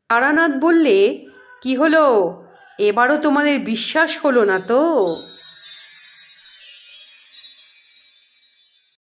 তারানাথ বললে, কি হলো, এবারও তোমাদের বিশ্বাস হলো না তো?